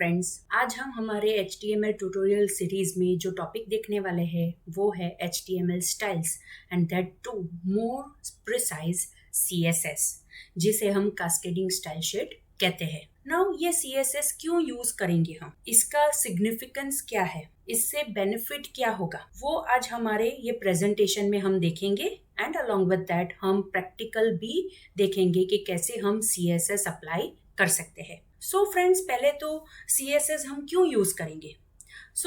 Friends, आज हम हमारे HTML ट्यूटोरियल सीरीज में जो टॉपिक देखने वाले हैं वो है HTML styles and that too more precise CSS, जिसे हम कास्केडिंग स्टाइल शीट कहते हैं। नाउ ये CSS क्यों यूज करेंगे हम, इसका सिग्निफिकेंस क्या है, इससे बेनिफिट क्या होगा, वो आज हमारे ये प्रेजेंटेशन में हम देखेंगे एंड अलॉन्ग विद दैट हम प्रैक्टिकल भी देखेंगे कि कैसे हम CSS अप्लाई कर सकते हैं। सो फ्रेंड्स, पहले तो CSS हम क्यों यूज करेंगे।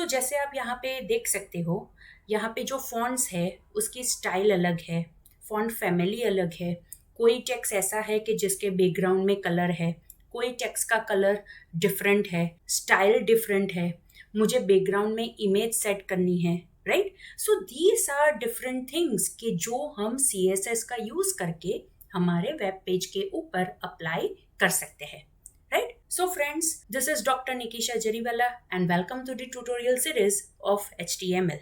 जैसे आप यहाँ पे देख सकते हो, यहाँ पे जो फॉन्ट्स है उसकी स्टाइल अलग है, फॉन्ट फैमिली अलग है। कोई टेक्स्ट ऐसा है कि जिसके बैकग्राउंड में कलर है, कोई टेक्स्ट का कलर डिफरेंट है, स्टाइल डिफरेंट है, मुझे बैकग्राउंड में इमेज सेट करनी है, right. So these are different things कि जो हम CSS का यूज करके हमारे वेब पेज के ऊपर अप्लाई कर सकते हैं, right? So friends, this is Dr. Nikisha Jariwala and welcome to the tutorial series of HTML.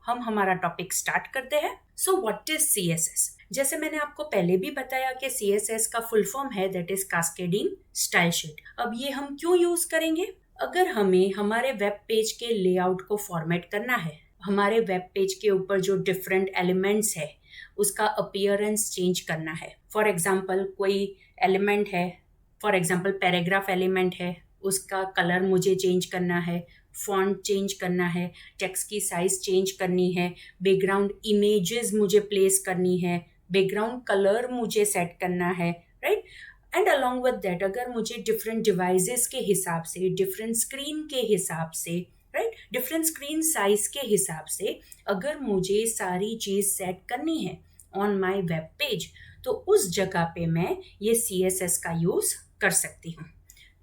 हम हमारा टॉपिक स्टार्ट करते हैं। what is CSS? जैसे मैंने आपको पहले भी बताया कि CSS का फुल फॉर्म है that is cascading style sheet. अब ये हम क्यों यूज करेंगे? अगर हमें हमारे वेब पेज के लेआउट को फॉर्मेट करना है, हमारे वेब पेज के ऊपर जो डिफरेंट एलिमेंट्स है उसका अपीयरेंस चेंज करना है। फॉर एग्जाम्पल, कोई एलिमेंट है, फॉर एग्जाम्पल पैराग्राफ एलिमेंट है, उसका कलर मुझे चेंज करना है, फॉन्ट चेंज करना है, टेक्स्ट की साइज चेंज करनी है, बैकग्राउंड इमेजेस मुझे प्लेस करनी है, बैकग्राउंड कलर मुझे सेट करना है, right. And along with that अगर मुझे डिफरेंट डिवाइसेस के हिसाब से, डिफरेंट स्क्रीन के हिसाब से, राइट, डिफरेंट स्क्रीन साइज के हिसाब से अगर मुझे सारी चीज सेट करनी है ऑन माई वेब पेज, तो उस जगह पे मैं ये CSS का यूज कर सकती हूँ।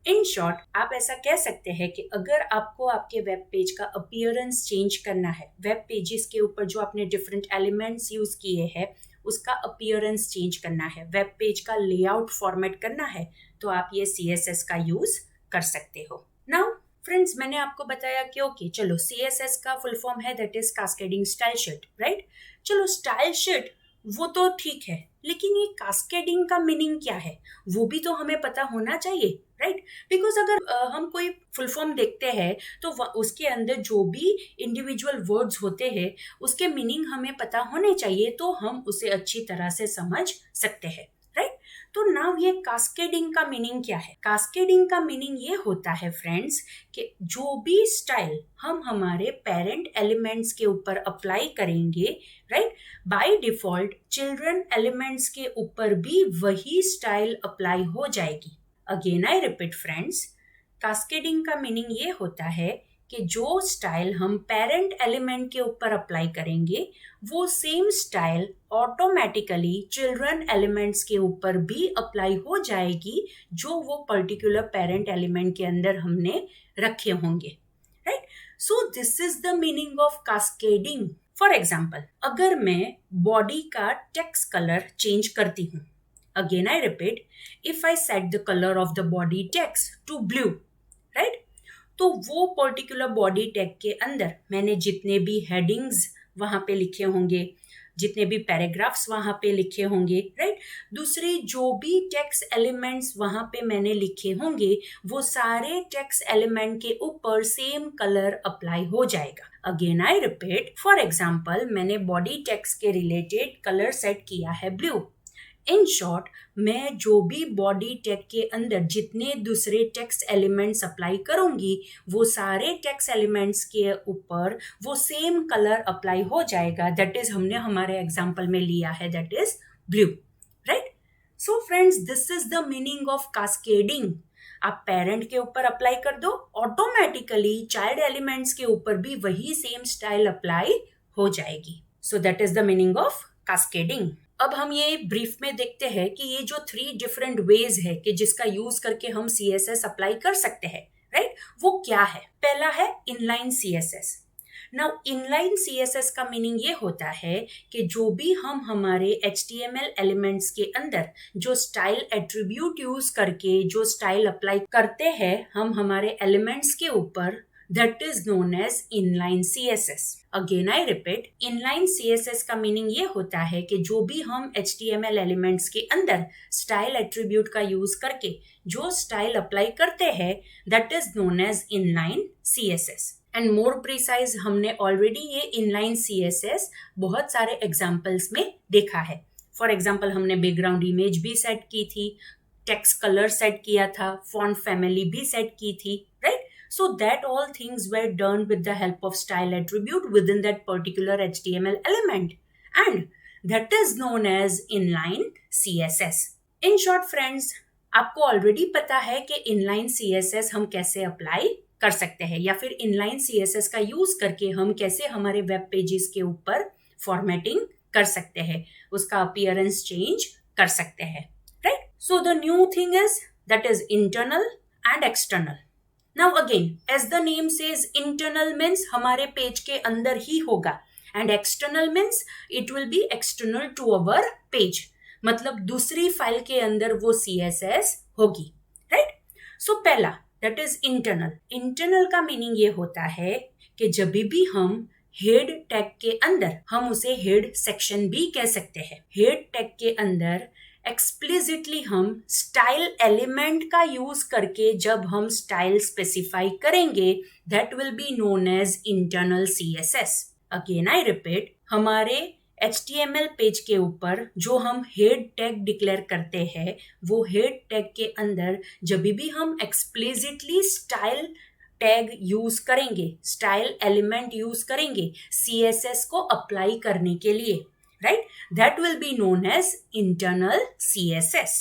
इन शॉर्ट, आप ऐसा कह सकते हैं कि अगर आपको आपके वेब पेज का अपीयरेंस चेंज करना है, वेब पेजेस के ऊपर जो आपने डिफरेंट एलिमेंट्स यूज किए हैं उसका अपीयरेंस चेंज करना है, वेब पेज का लेआउट फॉर्मेट करना है, तो आप ये CSS का यूज कर सकते हो। नाउ फ्रेंड्स, मैंने आपको बताया कि ओके चलो CSS का फुल फॉर्म है that is cascading style sheet, right. चलो स्टाइल शीट वो तो ठीक है, लेकिन ये कास्केडिंग का मीनिंग क्या है वो भी तो हमें पता होना चाहिए, राइट। बिकॉज अगर हम कोई फुल फॉर्म देखते हैं तो उसके अंदर जो भी इंडिविजुअल वर्ड्स होते हैं उसके मीनिंग हमें पता होने चाहिए, तो हम उसे अच्छी तरह से समझ सकते हैं, राइट। तो नाउ ये कास्केडिंग का मीनिंग क्या है? कास्केडिंग का मीनिंग ये होता है फ्रेंड्स कि जो भी स्टाइल हम हमारे पेरेंट एलिमेंट्स के ऊपर अप्लाई करेंगे, right, by default children elements के ऊपर भी वही स्टाइल अप्लाई हो जाएगी। Again I repeat friends, cascading का मीनिंग ये होता है कि जो स्टाइल हम पेरेंट एलिमेंट के ऊपर अप्लाई करेंगे वो same style automatically children elements के ऊपर भी अप्लाई हो जाएगी जो वो पर्टिकुलर पेरेंट एलिमेंट के अंदर हमने रखे होंगे, right. So this is the meaning of cascading. For example, अगर मैं बॉडी का टेक्स्ट कलर चेंज करती हूँ, again I repeat, if I set the colour of the body text to blue, right, तो वो पर्टिकुलर बॉडी टैग के अंदर मैंने जितने भी हेडिंग्स वहां पे लिखे होंगे, जितने भी पैराग्राफ्स वहां पे लिखे होंगे, राइट, दूसरे जो भी टेक्स्ट एलिमेंट्स वहां पे मैंने लिखे होंगे वो सारे टेक्स्ट एलिमेंट के ऊपर सेम कलर अप्लाई हो जाएगा। Again I repeat, for example मैंने बॉडी टेक्स्ट के रिलेटेड कलर सेट किया है ब्लू। इन शॉर्ट, मैं जो भी बॉडी टैग के अंदर जितने दूसरे टेक्स्ट एलिमेंट्स अप्लाई करूंगी वो सारे टेक्स्ट एलिमेंट्स के ऊपर वो सेम कलर अप्लाई हो जाएगा, दैट इज हमने हमारे एग्जाम्पल में लिया है that is blue, right. So friends, this is the meaning of cascading. आप पेरेंट के ऊपर अप्लाई कर दो, ऑटोमेटिकली चाइल्ड एलिमेंट्स के ऊपर भी वही सेम स्टाइल अप्लाई हो जाएगी। So that is the meaning of cascading. अब हम ये ब्रीफ में देखते हैं कि ये जो 3 डिफरेंट वेज है कि जिसका यूज करके हम CSS अप्लाई कर सकते हैं, राइट, वो क्या है? पहला है inline CSS। Now inline CSS का मीनिंग ये होता है कि जो भी हम हमारे HTML एलिमेंट्स के अंदर जो स्टाइल एट्रीब्यूट यूज करके जो स्टाइल अप्लाई करते हैं हम हमारे एलिमेंट्स के ऊपर, that is known as inline CSS. Again I repeat, inline CSS का मीनिंग ये होता है कि जो भी हम HTML एलिमेंट्स के अंदर स्टाइल एट्रीब्यूट का यूज करके जो स्टाइल अप्लाई करते हैं that is known as inline CSS। And more precise हमने ऑलरेडी ये इनलाइन CSS बहुत सारे एग्जाम्पल्स में देखा है। फॉर एग्जाम्पल हमने बैकग्राउंड इमेज भी सेट की थी, टेक्स्ट कलर सेट किया था, फॉन्ट फैमिली भी सेट की थी, right? So that all things were done with the help of style attribute within that particular HTML element, and that is known as inline CSS. In short friends, आपको already पता है कि inline CSS हम कैसे apply कर सकते हैं या फिर inline CSS का यूज करके हम कैसे हमारे वेब पेजेस के ऊपर फॉर्मेटिंग कर सकते हैं, उसका अपीयरेंस चेंज कर सकते हैं, right? So the new thing is that is internal and external. Now again, as the name says, internal means हमारे पेज के अंदर ही होगा and external means it will be external to our page. मतलब दूसरी file के अंदर वो CSS होगी, right? So पहला that is internal. Internal का मीनिंग ये होता है कि जब भी हम हेड टैग के अंदर, हम उसे हेड सेक्शन भी कह सकते हैं, हेड टैग के अंदर एक्सप्लिसिटली हम स्टाइल एलिमेंट का यूज करके जब हम स्टाइल स्पेसिफाई करेंगे that will be known as internal CSS। Again I repeat, हमारे HTML पेज के ऊपर जो हम हेड टैग डिक्लेयर करते हैं वो हेड टैग के अंदर जब भी हम एक्सप्लिसिटली स्टाइल टैग यूज करेंगे, स्टाइल एलिमेंट यूज करेंगे CSS को अप्लाई करने के लिए, right? That will be known as internal CSS,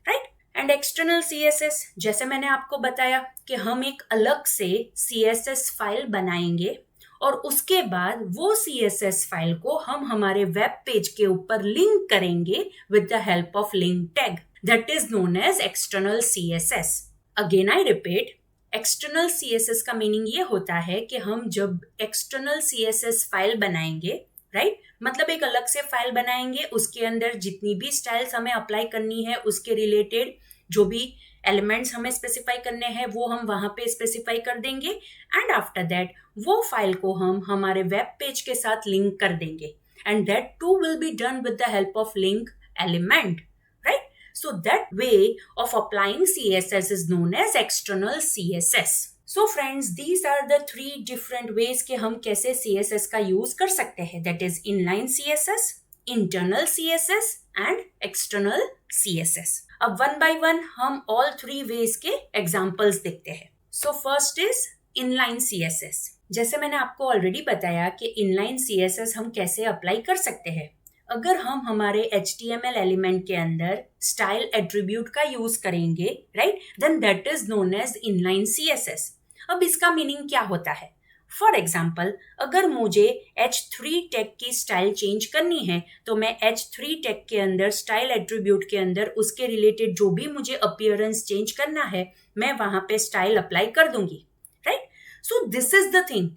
right? And external CSS, जैसे मैंने आपको बताया कि हम एक अलग से CSS फाइल बनाएंगे और उसके बाद वो CSS फाइल को हम हमारे वेब पेज के ऊपर लिंक करेंगे with the help of link tag. That is known as external CSS. Again I repeat, external CSS का मीनिंग ये होता है कि हम जब external CSS फाइल बनाएंगे, राइट? मतलब एक अलग से फाइल बनाएंगे, उसके अंदर जितनी भी स्टाइल्स हमें अप्लाई करनी है उसके रिलेटेड जो भी एलिमेंट्स हमें स्पेसिफाई करने हैं वो हम वहां पे स्पेसिफाई कर देंगे एंड आफ्टर दैट वो फाइल को हम हमारे वेब पेज के साथ लिंक कर देंगे and that too will be done with the help of link element, right? So that way of applying CSS is known as external CSS. So friends, these are the three different ways कि हम कैसे CSS का use कर सकते हैं, that is inline CSS, internal CSS and external CSS. अब one by one हम all three ways के examples देखते हैं. So first is inline CSS. जैसे मैंने आपको ऑलरेडी बताया कि inline CSS हम कैसे अप्लाई कर सकते हैं। अगर हम हमारे HTML एलिमेंट के अंदर स्टाइल एट्रीब्यूट का यूज करेंगे, right, then that is known as inline CSS. अब इसका मीनिंग क्या होता है? फॉर एग्जाम्पल, अगर मुझे H3 टैग की स्टाइल चेंज करनी है तो मैं H3 टैग के अंदर स्टाइल एट्रीब्यूट के अंदर उसके रिलेटेड जो भी मुझे अपीयरेंस चेंज करना है मैं वहां पे स्टाइल अप्लाई कर दूंगी, right? So this is the thing,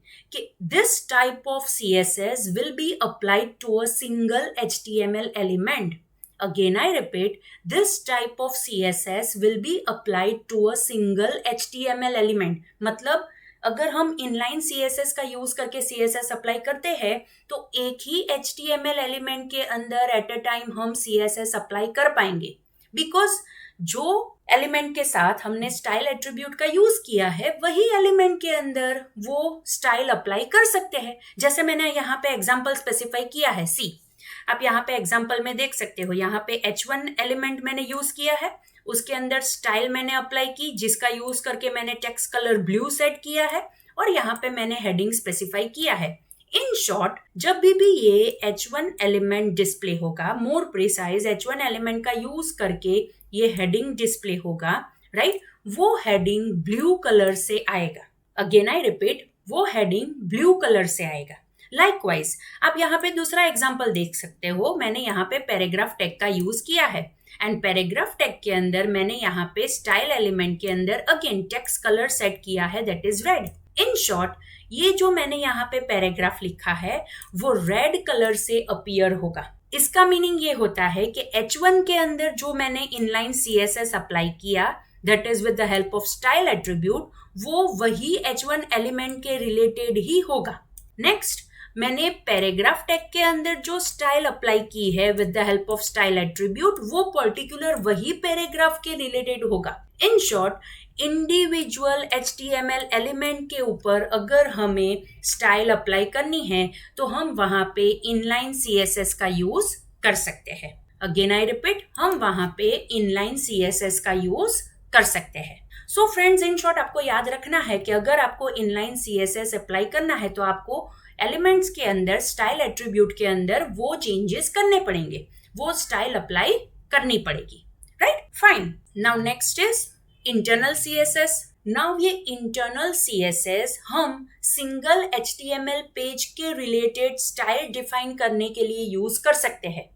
this type of CSS will be applied to a single HTML element. Again I repeat, this type of CSS will be applied to a single HTML element. मतलब अगर हम inline CSS का use करके CSS apply करते हैं तो एक ही HTML element के अंदर एट अ टाइम हम CSS अप्लाई कर पाएंगे, बिकॉज जो एलिमेंट के साथ हमने स्टाइल एट्रीब्यूट का यूज किया है वही एलिमेंट के अंदर वो स्टाइल अप्लाई कर सकते हैं। जैसे मैंने यहाँ पे एग्जांपल स्पेसिफाई किया है, सी आप यहाँ पे एग्जांपल में देख सकते हो, यहाँ पे H1 एलिमेंट मैंने यूज किया है, उसके अंदर स्टाइल मैंने अप्लाई की जिसका यूज करके मैंने टेक्स्ट कलर ब्लू सेट किया है और यहाँ पे मैंने हेडिंग स्पेसिफाई किया है। इन शॉर्ट, जब भी ये H1 एलिमेंट डिस्प्ले होगा, मोर प्रिसाइज H1 एलिमेंट का यूज करके ये हेडिंग डिस्प्ले होगा, राइट, वो हेडिंग ब्लू कलर से आएगा। अगेन आई रिपीट, वो हेडिंग ब्लू कलर से आएगा। लाइकवाइज आप यहाँ पे दूसरा एग्जांपल देख सकते हो, मैंने यहाँ पे पैराग्राफ टैग का यूज किया है एंड पैराग्राफ टैग के अंदर मैंने यहाँ पे स्टाइल एलिमेंट के अंदर अगेन टेक्स्ट कलर सेट किया है, that is red. In short, ये जो मैंने यहाँ पे पैराग्राफ लिखा है वो रेड कलर से अपीयर होगा। इसका मीनिंग ये होता है कि H1 के अंदर जो मैंने इनलाइन CSS अप्लाई किया, that is with the help of style attribute, वो वही H1 एलिमेंट के रिलेटेड ही होगा। नेक्स्ट, मैंने पैराग्राफ टैग के अंदर जो स्टाइल अप्लाई की है with the help of style attribute, वो पर्टिकुलर वही पैराग्राफ के रिलेटेड होगा। In short, individual HTML element के ऊपर अगर हमें स्टाइल अप्लाई करनी है तो हम वहां पे इनलाइन CSS का यूज कर सकते हैं। अगेन आई रिपीट, हम वहां पे इनलाइन CSS का यूज कर सकते हैं। सो फ्रेंड्स, इन शॉर्ट आपको याद रखना है कि अगर आपको इनलाइन CSS अप्लाई करना है तो आपको एलिमेंट्स के अंदर, स्टाइल एट्रीब्यूट के अंदर वो चेंजेस करने पड़ेंगे, वो स्टाइल अप्लाई करनी पड़ेगी, right? Fine. Now next is internal CSS। Now ये इंटरनल CSS हम सिंगल HTML पेज के रिलेटेड स्टाइल डिफाइन करने के लिए यूज कर सकते हैं।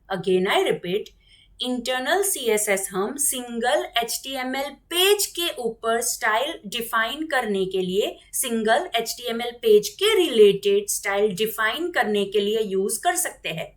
Again I repeat, internal CSS हम सिंगल HTML पेज के ऊपर स्टाइल डिफाइन करने के लिए, सिंगल HTML पेज के रिलेटेड स्टाइल डिफाइन करने के लिए यूज कर सकते हैं।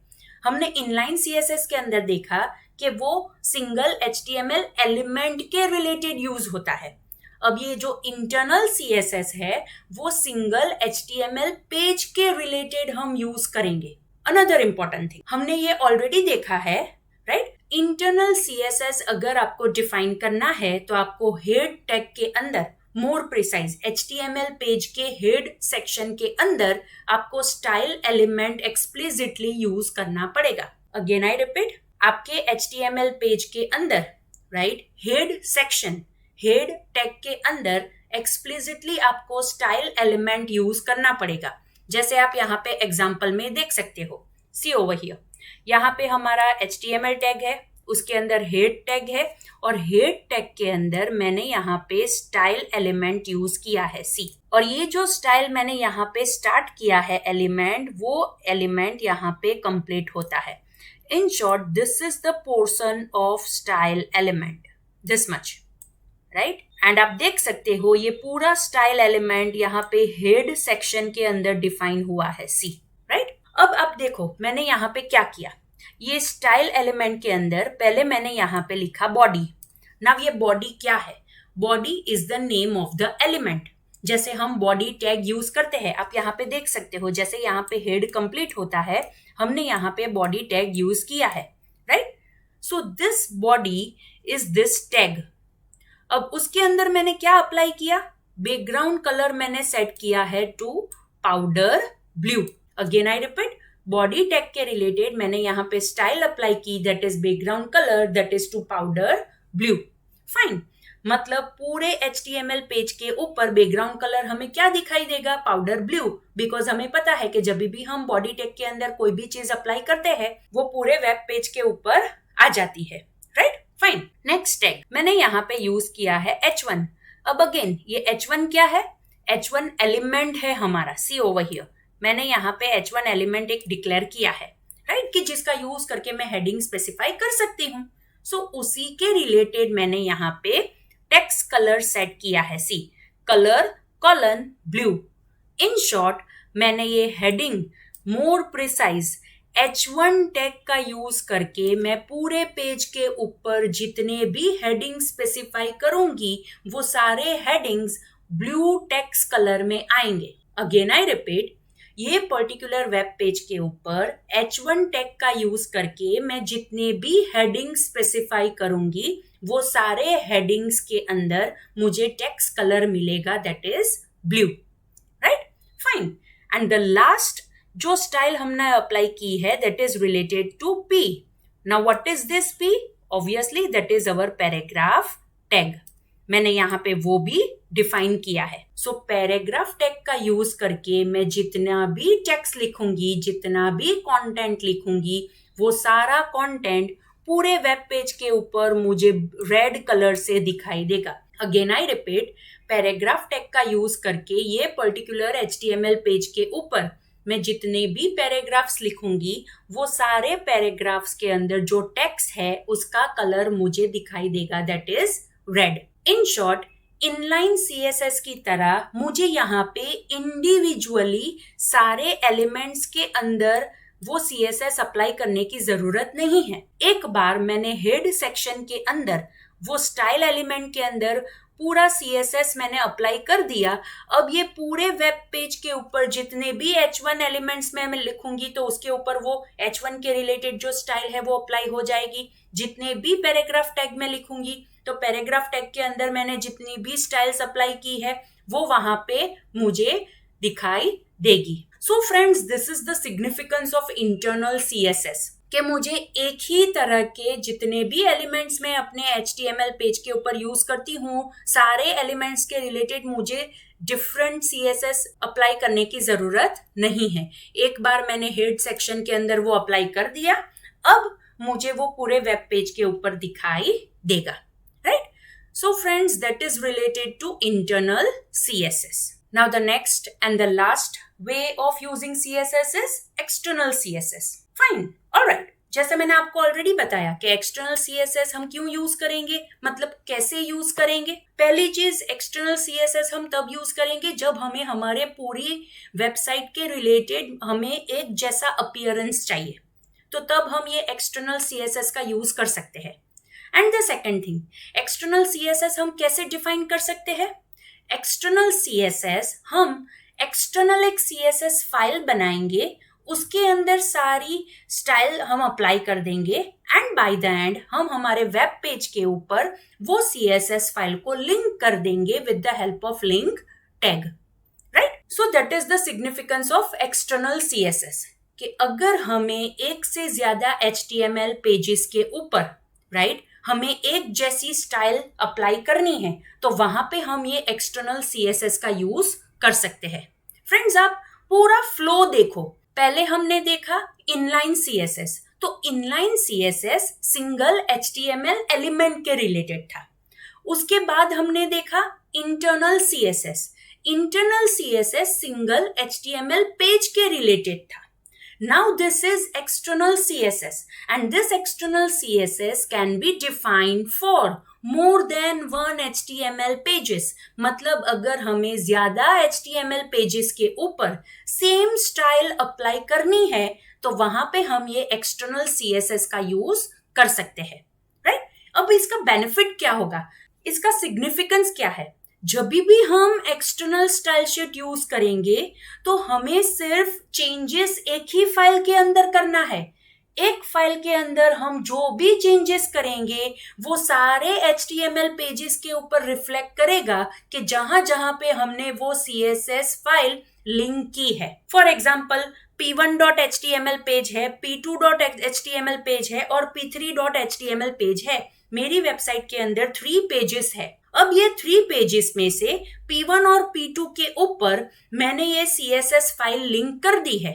हमने इनलाइन CSS के अंदर देखा कि वो सिंगल HTML एलिमेंट के रिलेटेड यूज होता है। अब ये जो इंटरनल CSS है वो सिंगल HTML पेज के रिलेटेड हम यूज करेंगे। अनदर इंपॉर्टेंट थिंग, हमने ये ऑलरेडी देखा है, राइट? इंटरनल CSS अगर आपको डिफाइन करना है तो आपको हेड टैग के अंदर, मोर प्रिसाइज HTML पेज के हेड सेक्शन के अंदर आपको स्टाइल एलिमेंट एक्सप्लिसिटली यूज करना पड़ेगा। अगेन आई रिपीट, आपके HTML पेज के अंदर, right, head section, head tag के अंदर एक्सप्लिसिटली आपको स्टाइल एलिमेंट यूज करना पड़ेगा। जैसे आप यहाँ पे एग्जाम्पल में देख सकते हो, सी ओवर हियर, यहाँ पे हमारा HTML टैग है, उसके अंदर हेड टैग है और हेड टैग के अंदर मैंने यहाँ पे स्टाइल एलिमेंट यूज किया है C। और ये जो स्टाइल मैंने यहाँ पे स्टार्ट किया है एलिमेंट, वो एलिमेंट यहाँ पे कंप्लीट होता है। In short, this is the portion of style element, this much, right? And आप देख सकते हो ये पूरा स्टाइल एलिमेंट यहाँ पे हेड सेक्शन के अंदर डिफाइन हुआ है C, राइट? अब आप देखो मैंने यहाँ पे क्या किया। ये स्टाइल एलिमेंट के अंदर पहले मैंने यहाँ पे लिखा बॉडी। नाउ ये बॉडी क्या है? Body is the name of the element. जैसे हम बॉडी टैग यूज करते हैं, आप यहाँ पे देख सकते हो, जैसे यहाँ पे हेड कंप्लीट होता है, हमने यहाँ पे बॉडी टैग यूज किया है, right? So this body is this tag. अब उसके अंदर मैंने क्या अप्लाई किया? बैकग्राउंड कलर मैंने सेट किया है to powder blue. Again I repeat, body tag के रिलेटेड मैंने यहाँ पे स्टाइल अप्लाई की, that is background colour, that is to powder blue. Fine, मतलब पूरे HTML पेज के ऊपर बैकग्राउंड कलर हमें क्या दिखाई देगा? पाउडर ब्लू, बिकॉज हमें पता है कि जब भी हम बॉडी टैग के अंदर कोई भी चीज अप्लाई करते हैं वो पूरे वेब पेज के ऊपर आ जाती है, राइट? फाइन। नेक्स्ट टैग मैंने यहाँ पे यूज किया है H1। अब अगेन ये H1 क्या है? H1 एलिमेंट है हमारा, सी ओवर हियर। मैंने यहाँ पे H1 एलिमेंट एक डिक्लेयर किया है, राइट, कि जिसका यूज करके मैं हेडिंग स्पेसिफाई कर सकती हूँ। सो उसी के रिलेटेड मैंने यहाँ पे टेक्स्ट कलर सेट किया है C, colour colon blue. In short, मैंने ये heading more precise H1 tag का यूज करके मैं पूरे पेज के ऊपर जितने भी हेडिंग स्पेसिफाई करूंगी वो सारे हेडिंग्स ब्लू टेक्स्ट कलर में आएंगे। अगेन आई रिपीट, ये पर्टिकुलर वेब पेज के ऊपर H1 टैग का यूज करके मैं जितने भी हेडिंग स्पेसिफाई करूंगी वो सारे हेडिंग्स के अंदर मुझे टेक्स्ट कलर मिलेगा, that is blue, right? Fine. And the last जो स्टाइल हमने अप्लाई की है that is related to P। Now what is this P? Obviously that is our paragraph tag. मैंने यहाँ पे वो भी डिफाइन किया है। सो पैराग्राफ टैग का यूज करके मैं जितना भी टेक्स्ट लिखूंगी, जितना भी कंटेंट लिखूंगी, वो सारा कंटेंट पूरे वेब पेज के ऊपर मुझे रेड कलर से दिखाई देगा। Again I repeat, paragraph tag का यूज करके ये पर्टिकुलर HTML पेज के ऊपर मैं जितने भी पैराग्राफ्स लिखूंगी वो सारे पैराग्राफ्स के अंदर जो टेक्स्ट है उसका कलर मुझे दिखाई देगा, that is red. In short, inline CSS की तरह मुझे यहाँ पे इंडिविजुअली सारे एलिमेंट्स के अंदर वो CSS अप्लाई करने की जरूरत नहीं है। एक बार मैंने हेड सेक्शन के अंदर वो स्टाइल एलिमेंट के अंदर पूरा CSS मैंने अप्लाई कर दिया। अब ये पूरे वेब पेज के ऊपर जितने भी H1 एलिमेंट्स में मैं लिखूंगी तो उसके ऊपर वो H1 के रिलेटेड जो स्टाइल है वो अप्लाई हो जाएगी। जितने भी पैराग्राफ टैग में लिखूंगी तो पैराग्राफ टैग के अंदर मैंने जितनी भी स्टाइल्स अप्लाई की है वो वहां पे मुझे दिखाई देगी। सो friends, this is the significance of internal CSS कि मुझे एक ही तरह के जितने भी एलिमेंट्स मैं अपने HTML पेज के ऊपर यूज करती हूँ, सारे एलिमेंट्स के रिलेटेड मुझे डिफरेंट CSS अप्लाई करने की जरूरत नहीं है। एक बार मैंने हेड सेक्शन के अंदर वो अप्लाई कर दिया, अब मुझे वो पूरे वेब पेज के ऊपर दिखाई देगा, right? So friends, that is related to internal CSS. Now the next and the last way of using CSS is external CSS. Fine. Alright. जैसे मैंने आपको ऑलरेडी बताया कि एक्सटर्नल CSS हम क्यों यूज करेंगे, मतलब कैसे यूज करेंगे। पहली चीज, एक्सटर्नल CSS हम तब यूज करेंगे जब हमें हमारे पूरी वेबसाइट के रिलेटेड हमें एक जैसा अपीयरेंस चाहिए, तो तब हम ये एक्सटर्नल CSS का यूज कर सकते हैं। And the second thing, external CSS हम कैसे डिफाइन कर सकते हैं? एक्सटर्नल CSS हम एक्सटर्नल एक CSS फाइल बनाएंगे, उसके अंदर सारी स्टाइल हम अप्लाई कर देंगे एंड बाय द एंड हम हमारे वेब पेज के ऊपर वो CSS फाइल को लिंक कर देंगे with the help of link tag, right? So that is the significance of external CSS कि अगर हमें एक से ज्यादा HTML पेजेस के ऊपर, राइट, हमें एक जैसी स्टाइल अप्लाई करनी है तो वहां पे हम ये एक्सटर्नल CSS का यूज कर सकते हैं। फ्रेंड्स, आप पूरा फ्लो देखो। पहले हमने देखा इनलाइन CSS, तो inline CSS single HTML element के रिलेटेड था। उसके बाद हमने देखा internal CSS, internal CSS single HTML page के रिलेटेड था। Now this is external CSS and this external CSS can be defined for more than one HTML pages। मतलब अगर हमें ज्यादा HTML पेजेस के ऊपर सेम स्टाइल अप्लाई करनी है तो वहां पे हम ये एक्सटर्नल CSS का यूज कर सकते हैं, राइट? अब इसका बेनिफिट क्या होगा, इसका सिग्निफिकेंस क्या है? जब भी हम एक्सटर्नल स्टाइल शीट यूज करेंगे तो हमें सिर्फ चेंजेस एक ही फाइल के अंदर करना है। एक फाइल के अंदर हम जो भी चेंजेस करेंगे वो सारे HTML पेजेस के ऊपर रिफ्लेक्ट करेगा कि जहां जहां पे हमने वो CSS फाइल लिंक की है। फॉर एग्जाम्पल, p1.html पेज है, p2.html पेज है और p3.html पेज है। मेरी वेबसाइट के अंदर 3 पेजेस है। अब ये 3 पेजेस में से P1 और P2 के ऊपर मैंने ये CSS फाइल लिंक कर दी है।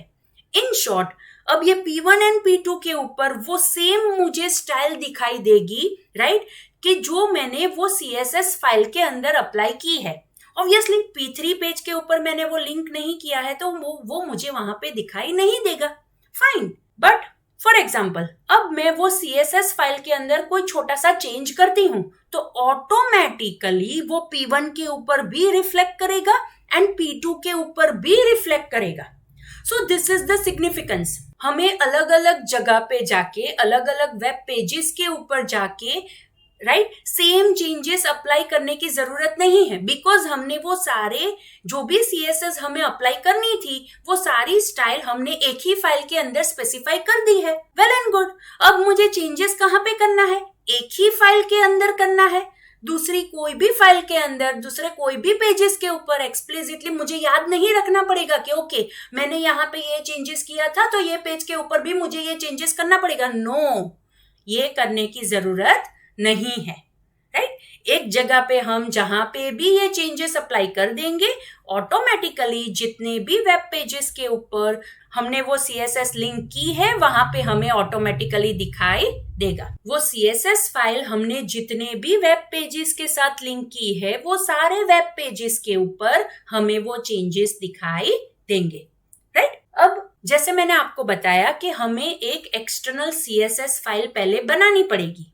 इन शॉर्ट, अब ये P1 एंड P2 के ऊपर वो सेम मुझे स्टाइल दिखाई देगी, राइट, कि जो मैंने वो CSS फाइल के अंदर अप्लाई की है। ऑब्वियसली P3 पेज के ऊपर मैंने वो लिंक नहीं किया है तो वो मुझे वहां पे दिखाई नहीं देगा। फाइन, बट फॉर एग्जाम्पल, अब मैं वो CSS फाइल के अंदर कोई छोटा सा चेंज करती हूँ तो ऑटोमेटिकली वो P1 के ऊपर भी रिफ्लेक्ट करेगा एंड P2 के ऊपर भी रिफ्लेक्ट करेगा। सो दिस इज द सिग्निफिकेंस। हमें अलग अलग जगह पे जाके, अलग अलग वेब पेजेस के ऊपर जाके, राइट, सेम चेंजेस अप्लाई करने की जरूरत नहीं है, बिकॉज हमने वो सारे जो भी CSS हमें अप्लाई करनी थी वो सारी स्टाइल हमने एक ही फाइल के अंदर स्पेसिफाई कर दी है। Well and good. अब मुझे चेंजेस कहाँ पे करना है? एक ही फाइल के अंदर करना है। दूसरी कोई भी फाइल के अंदर, दूसरे कोई भी पेजेस के ऊपर एक्सप्लिसिटली मुझे याद नहीं रखना पड़ेगा कि ओके मैंने यहाँ पे ये चेंजेस किया था तो ये पेज के ऊपर भी मुझे ये चेंजेस करना पड़ेगा। नो, ये करने की जरूरत नहीं है, राइट? एक जगह पे हम जहां पे भी ये चेंजेस अप्लाई कर देंगे, ऑटोमेटिकली जितने भी वेब पेजेस के ऊपर हमने वो CSS लिंक की है वहां पे हमें ऑटोमेटिकली दिखाई देगा। वो CSS फाइल हमने जितने भी वेब पेजेस के साथ लिंक की है वो सारे वेब पेजेस के ऊपर हमें वो चेंजेस दिखाई देंगे, राइट? अब जैसे मैंने आपको बताया कि हमें एक एक्सटर्नल CSS फाइल पहले बनानी पड़ेगी।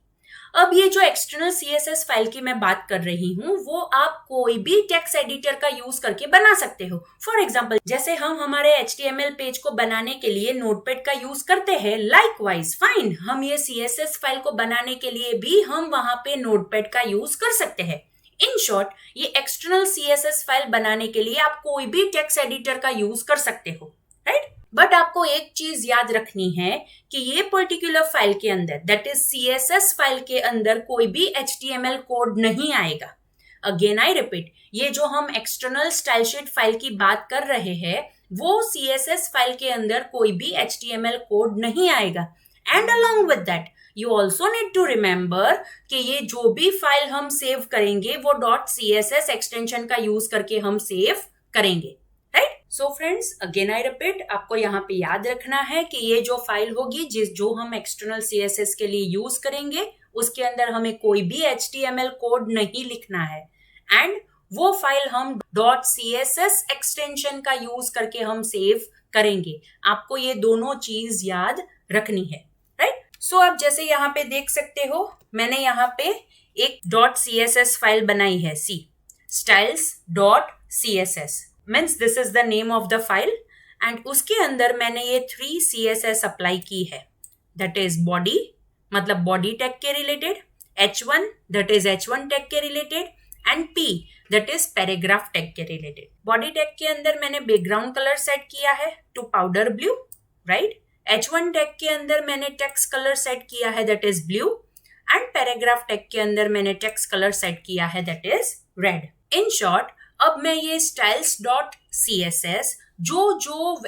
अब ये जो एक्सटर्नल CSS फाइल की मैं बात कर रही हूँ वो आप कोई भी टेक्स्ट एडिटर का यूज करके बना सकते हो। फॉर एग्जाम्पल, जैसे हम हमारे HTML पेज को बनाने के लिए नोटपैड का यूज करते हैं, लाइकवाइज फाइन हम ये CSS फाइल को बनाने के लिए भी हम वहां पे नोटपैड का यूज कर सकते हैं। इन शॉर्ट, ये एक्सटर्नल CSS फाइल बनाने के लिए आप कोई भी टेक्स्ट एडिटर का यूज कर सकते हो, राइट? बट आपको एक चीज याद रखनी है कि ये पर्टिकुलर फाइल के अंदर, दैट इज CSS फाइल के अंदर, कोई भी HTML कोड नहीं आएगा। अगेन आई रिपीट, ये जो हम एक्सटर्नल स्टाइल शीट फाइल की बात कर रहे हैं, वो CSS फाइल के अंदर कोई भी HTML कोड नहीं आएगा। And along with that, you also need to remember कि ये जो भी फाइल हम सेव करेंगे वो .css एक्सटेंशन का यूज करके हम सेव करेंगे, right? So friends, again I repeat, आपको यहाँ पे याद रखना है कि ये जो फाइल होगी जो हम एक्सटर्नल CSS के लिए यूज करेंगे, उसके अंदर हमें कोई भी HTML कोड नहीं लिखना है, एंड वो फाइल हम .css एक्सटेंशन का यूज करके हम सेव करेंगे। आपको ये दोनों चीज याद रखनी है, राइट? सो आप जैसे यहाँ पे देख सकते हो, मैंने यहाँ पे एक .css फाइल बनाई है, styles.css, means this is the name of the file, and उसके अंदर मैंने ये 3 CSS अप्लाई की है, दैट इज बॉडी, मतलब बॉडी टैग के related, H1 that is H1 tag के related, and P that is paragraph tag के रिलेटेड। बॉडी टैग के अंदर मैंने बैकग्राउंड कलर सेट किया है to powder blue, right? H1 tag के अंदर मैंने टेक्स्ट कलर सेट किया है, that is blue, and paragraph tag के अंदर मैंने टेक्स्ट कलर सेट किया है, that is red. In short, अब मैं ये styles.css जो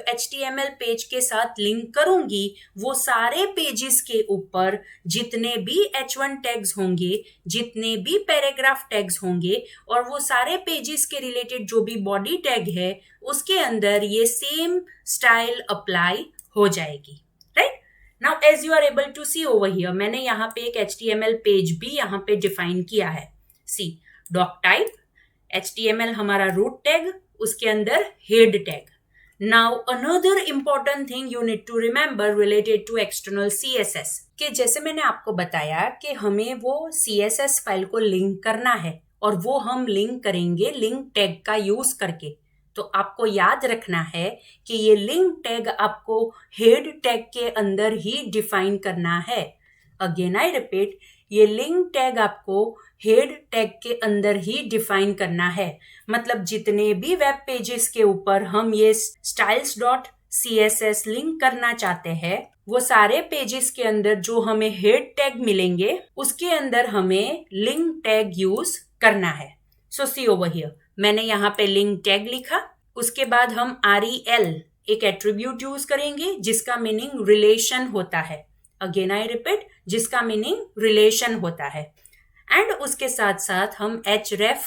HTML पेज के साथ लिंक करूंगी, वो सारे पेजेस के ऊपर जितने भी H1 टैग्स होंगे, जितने भी पैराग्राफ टैग्स होंगे, और वो सारे पेजेस के रिलेटेड जो भी बॉडी टैग है, उसके अंदर ये सेम स्टाइल अप्लाई हो जाएगी, right? Now as you are able to see over here, मैंने यहाँ पे एक HTML पेज भी यहाँ पे डिफाइन किया है। सी, डॉक टाइप, HTML हमारा रूट टैग, उसके अंदर head tag. Now another important thing you need to remember related to external CSS, कि जैसे मैंने आपको बताया कि हमें वो CSS फाइल को लिंक करना है, और वो हम लिंक करेंगे लिंक टैग का यूज करके। तो आपको याद रखना है कि ये लिंक टैग आपको हेड टैग के अंदर ही डिफाइन करना है। अगेन आई रिपीट, ये लिंक टैग आपको हेड टैग के अंदर ही डिफाइन करना है। मतलब जितने भी वेब पेजेस के ऊपर हम ये styles.css लिंक करना चाहते हैं, वो सारे पेजेस के अंदर जो हमें हेड टैग मिलेंगे, उसके अंदर हमें लिंक टैग यूज करना है। सो सी ओवर हियर, मैंने यहाँ पे लिंक टैग लिखा, उसके बाद हम rel एक एट्रीब्यूट यूज करेंगे जिसका मीनिंग रिलेशन होता है। अगेन आई रिपीट, जिसका मीनिंग रिलेशन होता है, एंड उसके साथ साथ हम href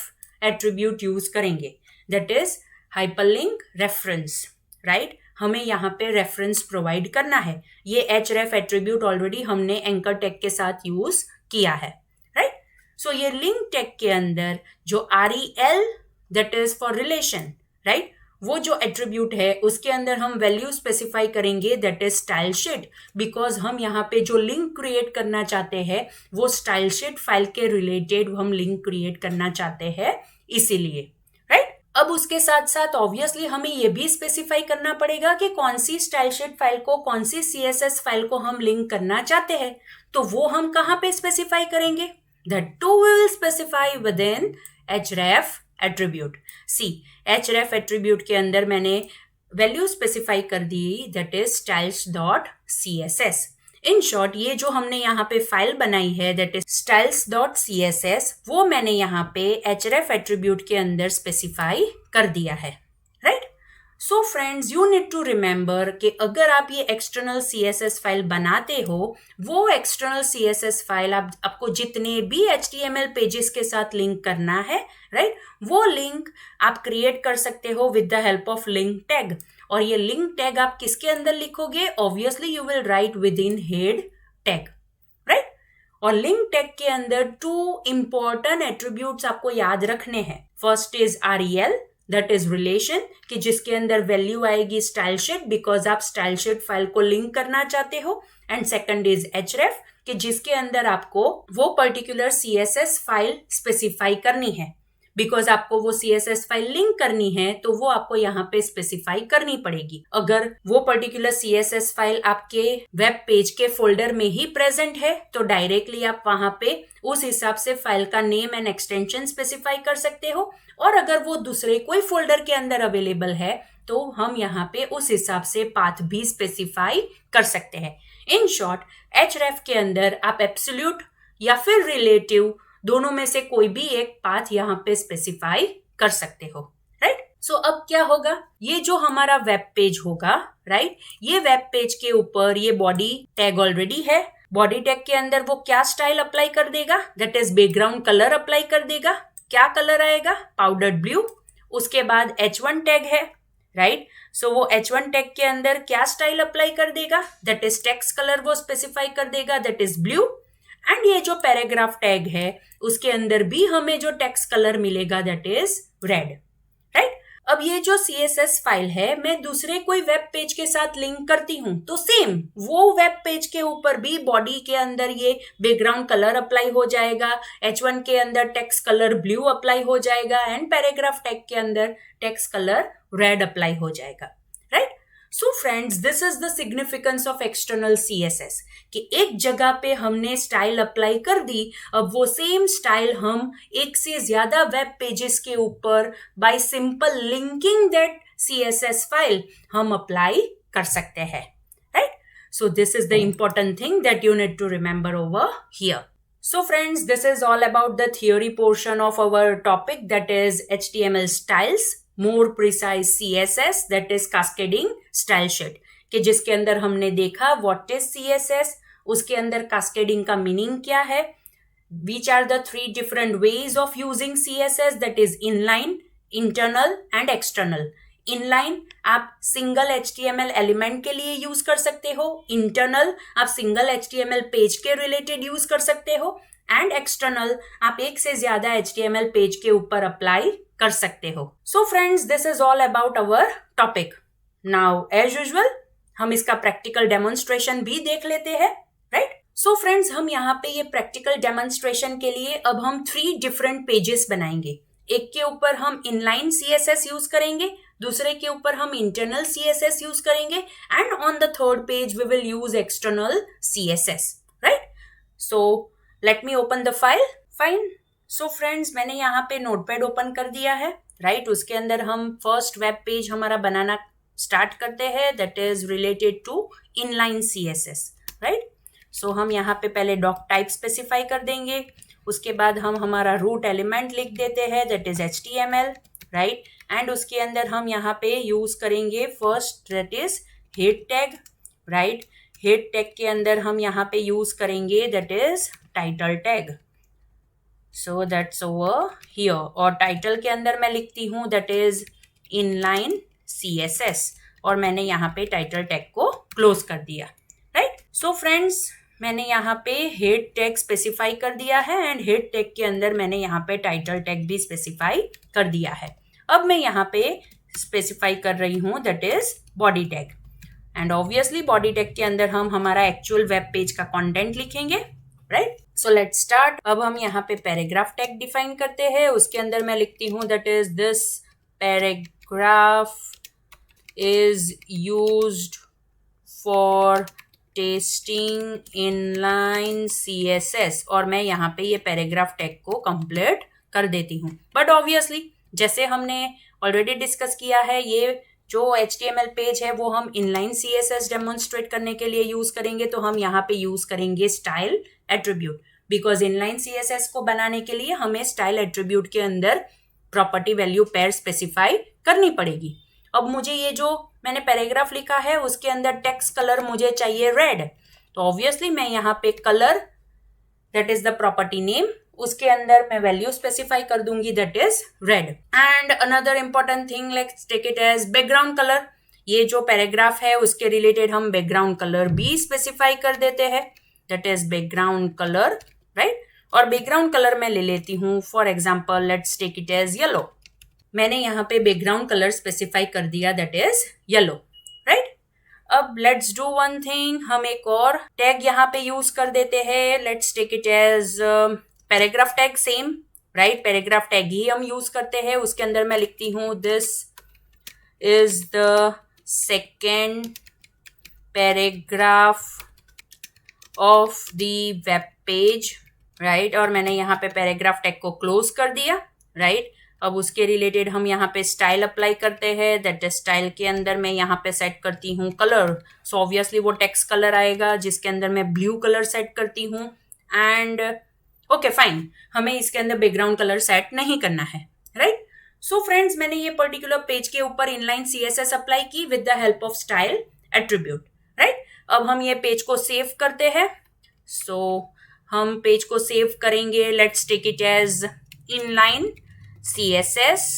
एट्रीब्यूट यूज करेंगे, that is hyperlink reference, right? हमें यहाँ पे रेफरेंस प्रोवाइड करना है। ये href एट्रीब्यूट ऑलरेडी हमने एंकर टैग के साथ यूज किया है, राइट? सो ये लिंक टैग के अंदर जो rel that is for relation, right, वो जो एट्रीब्यूट है उसके अंदर हम वैल्यू स्पेसिफाई करेंगे, that is style sheet, because हम यहाँ पे जो लिंक क्रिएट करना चाहते हैं वो स्टाइल शीट फाइल के रिलेटेड हम लिंक क्रिएट करना चाहते हैं, इसीलिए, राइट? अब उसके साथ साथ ऑब्वियसली हमें ये भी स्पेसिफाई करना पड़ेगा कि कौन सी स्टाइल शीट फाइल को, कौन सी CSS फाइल को हम लिंक करना चाहते हैं। तो वो हम कहाँ पे स्पेसिफाई करेंगे? That too we will specify within href attribute. See, href attribute के अंदर मैंने वैल्यू स्पेसिफाई कर दी, that is styles.css. In short, ये जो हमने यहाँ पे फाइल बनाई है, that is styles.css, वो मैंने यहाँ पे href attribute के अंदर स्पेसिफाई कर दिया है, right? So friends, you need to remember कि अगर आप ये एक्सटर्नल CSS फाइल बनाते हो, वो एक्सटर्नल CSS फाइल आपको जितने भी HTML पेजेस के साथ लिंक करना है, राइट, वो लिंक आप क्रिएट कर सकते हो with the help of link tag. और ये लिंक टैग आप किसके अंदर लिखोगे? Obviously you will write with in head tag, right? और लिंक टैग के अंदर 2 इंपॉर्टेंट एट्रीब्यूट्स आपको याद रखने हैं। First is rel, that is relation, कि जिसके अंदर वैल्यू आएगी स्टाइल शीट, बिकॉज आप स्टाइल शीट फाइल को लिंक करना चाहते हो। एंड सेकंड इज href, कि जिसके अंदर आपको वो पर्टिकुलर CSS फाइल स्पेसिफाई करनी है। बिकॉज आपको वो CSS फाइल लिंक करनी है तो वो आपको यहाँ पे स्पेसिफाई करनी पड़ेगी। अगर वो पर्टिकुलर CSS फाइल आपके वेब पेज के फोल्डर में ही प्रेजेंट है तो डायरेक्टली आप वहां पे उस हिसाब से फाइल का नेम एंड एक्सटेंशन स्पेसिफाई कर सकते हो, और अगर वो दूसरे कोई फोल्डर के अंदर अवेलेबल है तो हम यहाँ पे उस हिसाब से पाथ भी स्पेसिफाई कर सकते हैं। इन शॉर्ट, href के अंदर आप एब्सोल्यूट या फिर रिलेटिव दोनों में से कोई भी एक पाथ यहाँ पे स्पेसिफाई कर सकते हो, राइट। सो अब क्या होगा, ये जो हमारा वेब पेज होगा, राइट, ये वेब पेज के ऊपर ये बॉडी टैग ऑलरेडी है। बॉडी टैग के अंदर वो क्या स्टाइल अप्लाई कर देगा, that is background colour apply कर देगा। क्या कलर आएगा, पाउडर्ड ब्लू। उसके बाद H1 टैग है, राइट, सो वो H1 टैग के अंदर क्या स्टाइल अप्लाई कर देगा, दैट इज टेक्स्ट कलर वो स्पेसिफाई कर देगा, दैट इज ब्लू। एंड ये जो पैराग्राफ टैग है उसके अंदर भी हमें जो टेक्स्ट कलर मिलेगा दैट इज रेड, राइट। अब ये जो CSS फाइल है मैं दूसरे कोई वेब पेज के साथ लिंक करती हूँ तो सेम वो वेब पेज के ऊपर भी बॉडी के अंदर ये बैकग्राउंड कलर अप्लाई हो जाएगा, H1 के अंदर टेक्स्ट कलर ब्लू अप्लाई हो जाएगा एंड पैराग्राफ टैग के अंदर टेक्स्ट कलर रेड अप्लाई हो जाएगा, right. So friends, this is the significance of external CSS कि एक जगह पे हमने स्टाइल अप्लाई कर दी, अब वो सेम स्टाइल हम एक से ज्यादा वेब पेजेस के ऊपर by simple linking that CSS file हम अप्लाई कर सकते हैं, right. So this is the important thing that you need to remember over here. So friends, this is all about the theory portion of our topic, that is HTML styles, more precise CSS, that is cascading style sheet, कि जिसके अंदर हमने देखा what is CSS, उसके अंदर cascading का meaning क्या है, which are the 3 different ways of using CSS, that is inline, internal and external. Inline आप सिंगल HTML एलिमेंट के लिए यूज कर सकते हो, इंटरनल आप सिंगल HTML पेज के रिलेटेड यूज कर सकते हो, एंड एक्सटर्नल आप एक से ज्यादा HTML पेज के ऊपर अप्लाई कर सकते हो. So friends, this is all about our topic. Now as usual हम इसका प्रैक्टिकल डेमोन्स्ट्रेशन भी देख लेते हैं, राइट. सो फ्रेंड्स, हम यहाँ पे ये प्रैक्टिकल डेमोन्स्ट्रेशन के लिए अब हम 3 डिफरेंट पेजेस बनाएंगे. एक के ऊपर हम इनलाइन CSS यूज करेंगे, दूसरे के ऊपर हम इंटरनल CSS यूज करेंगे, and on the third page we will use external CSS, right. So let me open the file. Fine. So friends, मैंने यहाँ पे नोटपैड ओपन कर दिया है, राइट. उसके अंदर हम फर्स्ट वेब पेज हमारा बनाना स्टार्ट करते हैं, that is related to inline CSS, right. So हम यहाँ पे पहले डॉक टाइप स्पेसिफाई कर देंगे, उसके बाद हम हमारा रूट एलिमेंट लिख देते हैं, that is HTML, right. And उसके अंदर हम यहाँ पे यूज करेंगे first, that is head tag, right. Head tag के अंदर हम यहाँ पे यूज करेंगे that is title tag. So that's over here. और टाइटल के अंदर मैं लिखती हूँ दैट इज इनलाइन CSS, और मैंने यहाँ पे टाइटल टैग को क्लोज कर दिया, राइट. सो फ्रेंड्स, मैंने यहाँ पे हेड टैग स्पेसिफाई कर दिया है, एंड हेड टैग के अंदर मैंने यहाँ पे टाइटल टैग भी स्पेसिफाई कर दिया है. अब मैं यहाँ पे स्पेसिफाई कर रही हूँ that is body tag, and obviously body tag के अंदर हम हमारा एक्चुअल वेब पेज का कंटेंट लिखेंगे, राइट. So let's start. अब हम यहाँ पे पैराग्राफ टैग डिफाइन करते हैं, उसके अंदर मैं लिखती हूँ that is this paragraph is used for testing inline CSS, और मैं यहाँ पे ये पैराग्राफ टैग को कंप्लीट कर देती हूँ. बट ऑब्वियसली जैसे हमने ऑलरेडी डिस्कस किया है, ये जो HTML पेज है वो हम इनलाइन CSS डेमोन्स्ट्रेट करने के लिए यूज करेंगे, तो हम यहाँ पे यूज करेंगे style attribute, because inline CSS को बनाने के लिए हमें स्टाइल एट्रीब्यूट के अंदर प्रॉपर्टी वैल्यू पेयर स्पेसिफाई करनी पड़ेगी. अब मुझे ये जो मैंने पैराग्राफ लिखा है उसके अंदर टेक्स्ट कलर मुझे चाहिए रेड, तो ऑब्वियसली मैं यहाँ पे colour, that is the property name, उसके अंदर मैं वैल्यू स्पेसिफाई कर दूंगी that is red. And another important thing, let's take it as background colour. ये जो पैराग्राफ है उसके रिलेटेड हम बैकग्राउंड कलर भी स्पेसिफाई कर देते हैं, that is background colour, right. और बैकग्राउंड कलर मैं ले लेती हूँ, for example let's take it as yellow. मैंने यहाँ पे बैकग्राउंड कलर स्पेसिफाई कर दिया दैट इज येलो, राइट. अब लेट्स डू वन थिंग, हम एक और टैग यहाँ पे यूज कर देते हैं, let's take it as paragraph tag same, right, paragraph tag ही हम यूज करते हैं। उसके अंदर मैं लिखती हूँ this is the second paragraph of the web page, right, और मैंने यहाँ पे पैराग्राफ टैग को क्लोज कर दिया, राइट। अब उसके रिलेटेड हम यहाँ पे स्टाइल अप्लाई करते हैं। दैट स्टाइल के अंदर मैं यहाँ पे सेट करती हूँ कलर, सो ऑब्वियसली वो टेक्स्ट कलर आएगा जिसके अंदर मैं ब्लू कलर सेट करती हूँ। एंड ओके फाइन, हमें इसके अंदर बैकग्राउंड कलर सेट नहीं करना है, राइट। सो फ्रेंड्स, मैंने ये पर्टिकुलर पेज के ऊपर इनलाइन CSS अप्लाई की with the help of style attribute, right. अब हम ये पेज को सेव करते हैं। सो हम पेज को सेव करेंगे, let's take it as inline CSS.html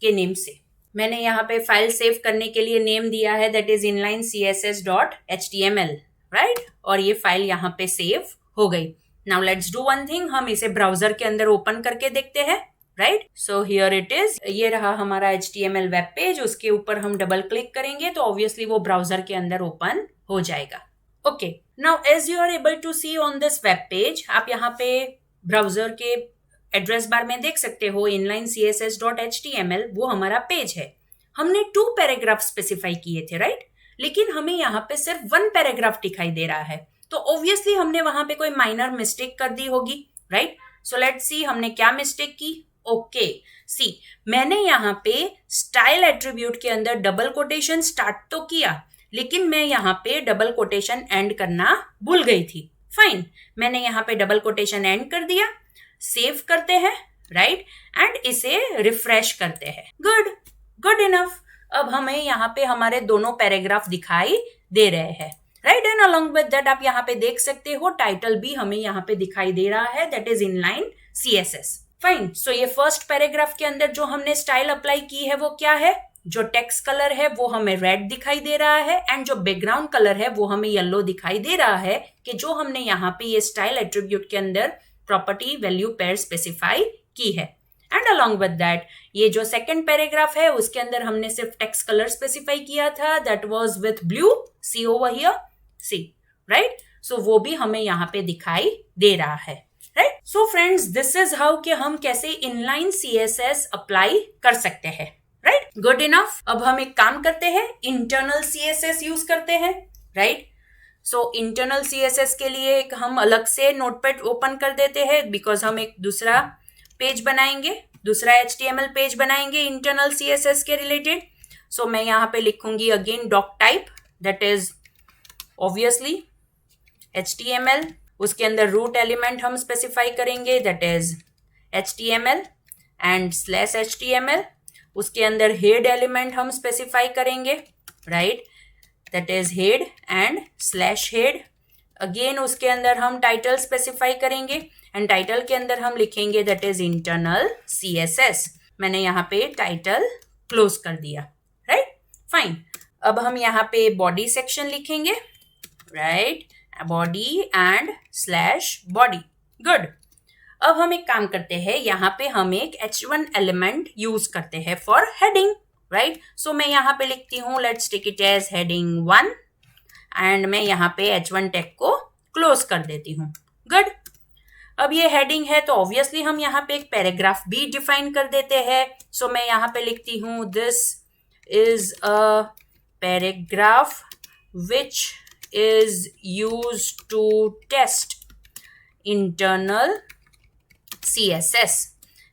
के नेम से। मैंने यहाँ पे फाइल सेव करने के लिए नेम दिया है, that is inline CSS.html, right, और ये फाइल यहाँ पे सेव हो गई। Now let's do one thing, हम इसे ब्राउजर के अंदर ओपन करके देखते हैं, right. So here it is, ये रहा हमारा HTML वेब पेज। उसके ऊपर हम डबल क्लिक करेंगे तो ऑब्वियसली वो ब्राउजर के अंदर ओपन हो जाएगा। Okay, now as you are able to see on this web page, आप यहाँ पे ब्राउजर के एड्रेस बार में देख सकते हो इनलाइन CSS.html, वो हमारा पेज है। हमने 2 पैराग्राफ स्पेसिफाई किए थे, राइट, लेकिन हमें यहाँ पे सिर्फ 1 पैराग्राफ दिखाई दे रहा है, तो ऑब्वियसली हमने वहां पे कोई माइनर मिस्टेक कर दी होगी, राइट। सो लेट्स सी हमने क्या मिस्टेक की। ओके, सी, मैंने यहाँ पे स्टाइल एट्रीब्यूट के अंदर डबल कोटेशन स्टार्ट तो किया, लेकिन मैं यहाँ पे डबल कोटेशन एंड करना भूल गई थी। फाइन, मैंने यहाँ पे डबल कोटेशन एंड कर दिया। सेव करते हैं, राइट, एंड इसे रिफ्रेश करते हैं। Good enough. अब हमें यहाँ पे हमारे दोनों पैराग्राफ दिखाई दे रहे हैं, right, and along with that आप यहाँ पे देख सकते हो टाइटल भी हमें यहाँ पे दिखाई दे रहा है, that is inline CSS। Fine, so ये फर्स्ट पैराग्राफ के अंदर जो हमने स्टाइल अप्लाई की है वो क्या है, जो टेक्स्ट कलर है वो हमें रेड दिखाई दे रहा है, एंड जो बैकग्राउंड कलर है वो हमें येलो दिखाई दे रहा है, कि जो हमने यहाँ पे ये स्टाइल एट्रीब्यूट के अंदर प्रॉपर्टी वैल्यू पेयर स्पेसिफाई की है। एंड अलोंग विद दैट ये जो सेकंड पैराग्राफ है उसके अंदर हमने सिर्फ टेक्स्ट कलर स्पेसिफाई किया था, that was with blue, see over here, see, right. So वो भी हमें यहाँ पे दिखाई दे रहा है, right. So friends, this is how कि हम कैसे इनलाइन CSS अप्लाई कर सकते हैं, राइट। Good enough. अब हम एक काम करते हैं, इंटरनल CSS यूज करते हैं, राइट। सो इंटरनल CSS के लिए एक हम अलग से नोटपैड ओपन कर देते हैं, बिकॉज हम एक दूसरा पेज बनाएंगे, दूसरा HTML पेज बनाएंगे इंटरनल CSS के रिलेटेड। सो मैं यहाँ पे लिखूंगी again doctype, that is obviously HTML। उसके अंदर रूट एलिमेंट हम स्पेसिफाई करेंगे, that is HTML and /HTML। उसके अंदर हेड एलिमेंट हम स्पेसिफाई करेंगे, right, that is head and /head। Again उसके अंदर हम टाइटल स्पेसिफाई करेंगे, एंड टाइटल के अंदर हम लिखेंगे दैट इज इंटरनल CSS। मैंने यहाँ पे टाइटल क्लोज कर दिया, राइट, फाइन। अब हम यहाँ पे बॉडी सेक्शन लिखेंगे, right, body and /body। Good. अब हम एक काम करते हैं, यहाँ पे हम एक H1 एलिमेंट यूज करते हैं फॉर हेडिंग, राइट। सो मैं यहाँ पे लिखती हूँ, let's take it as heading 1, एंड मैं यहाँ पे H1 टैग को क्लोज कर देती हूँ। गुड। अब ये हेडिंग है तो ऑब्वियसली हम यहाँ पे एक पैराग्राफ भी डिफाइन कर देते हैं। सो मैं यहाँ पे लिखती हूँ this is a paragraph which is used to test internal CSS,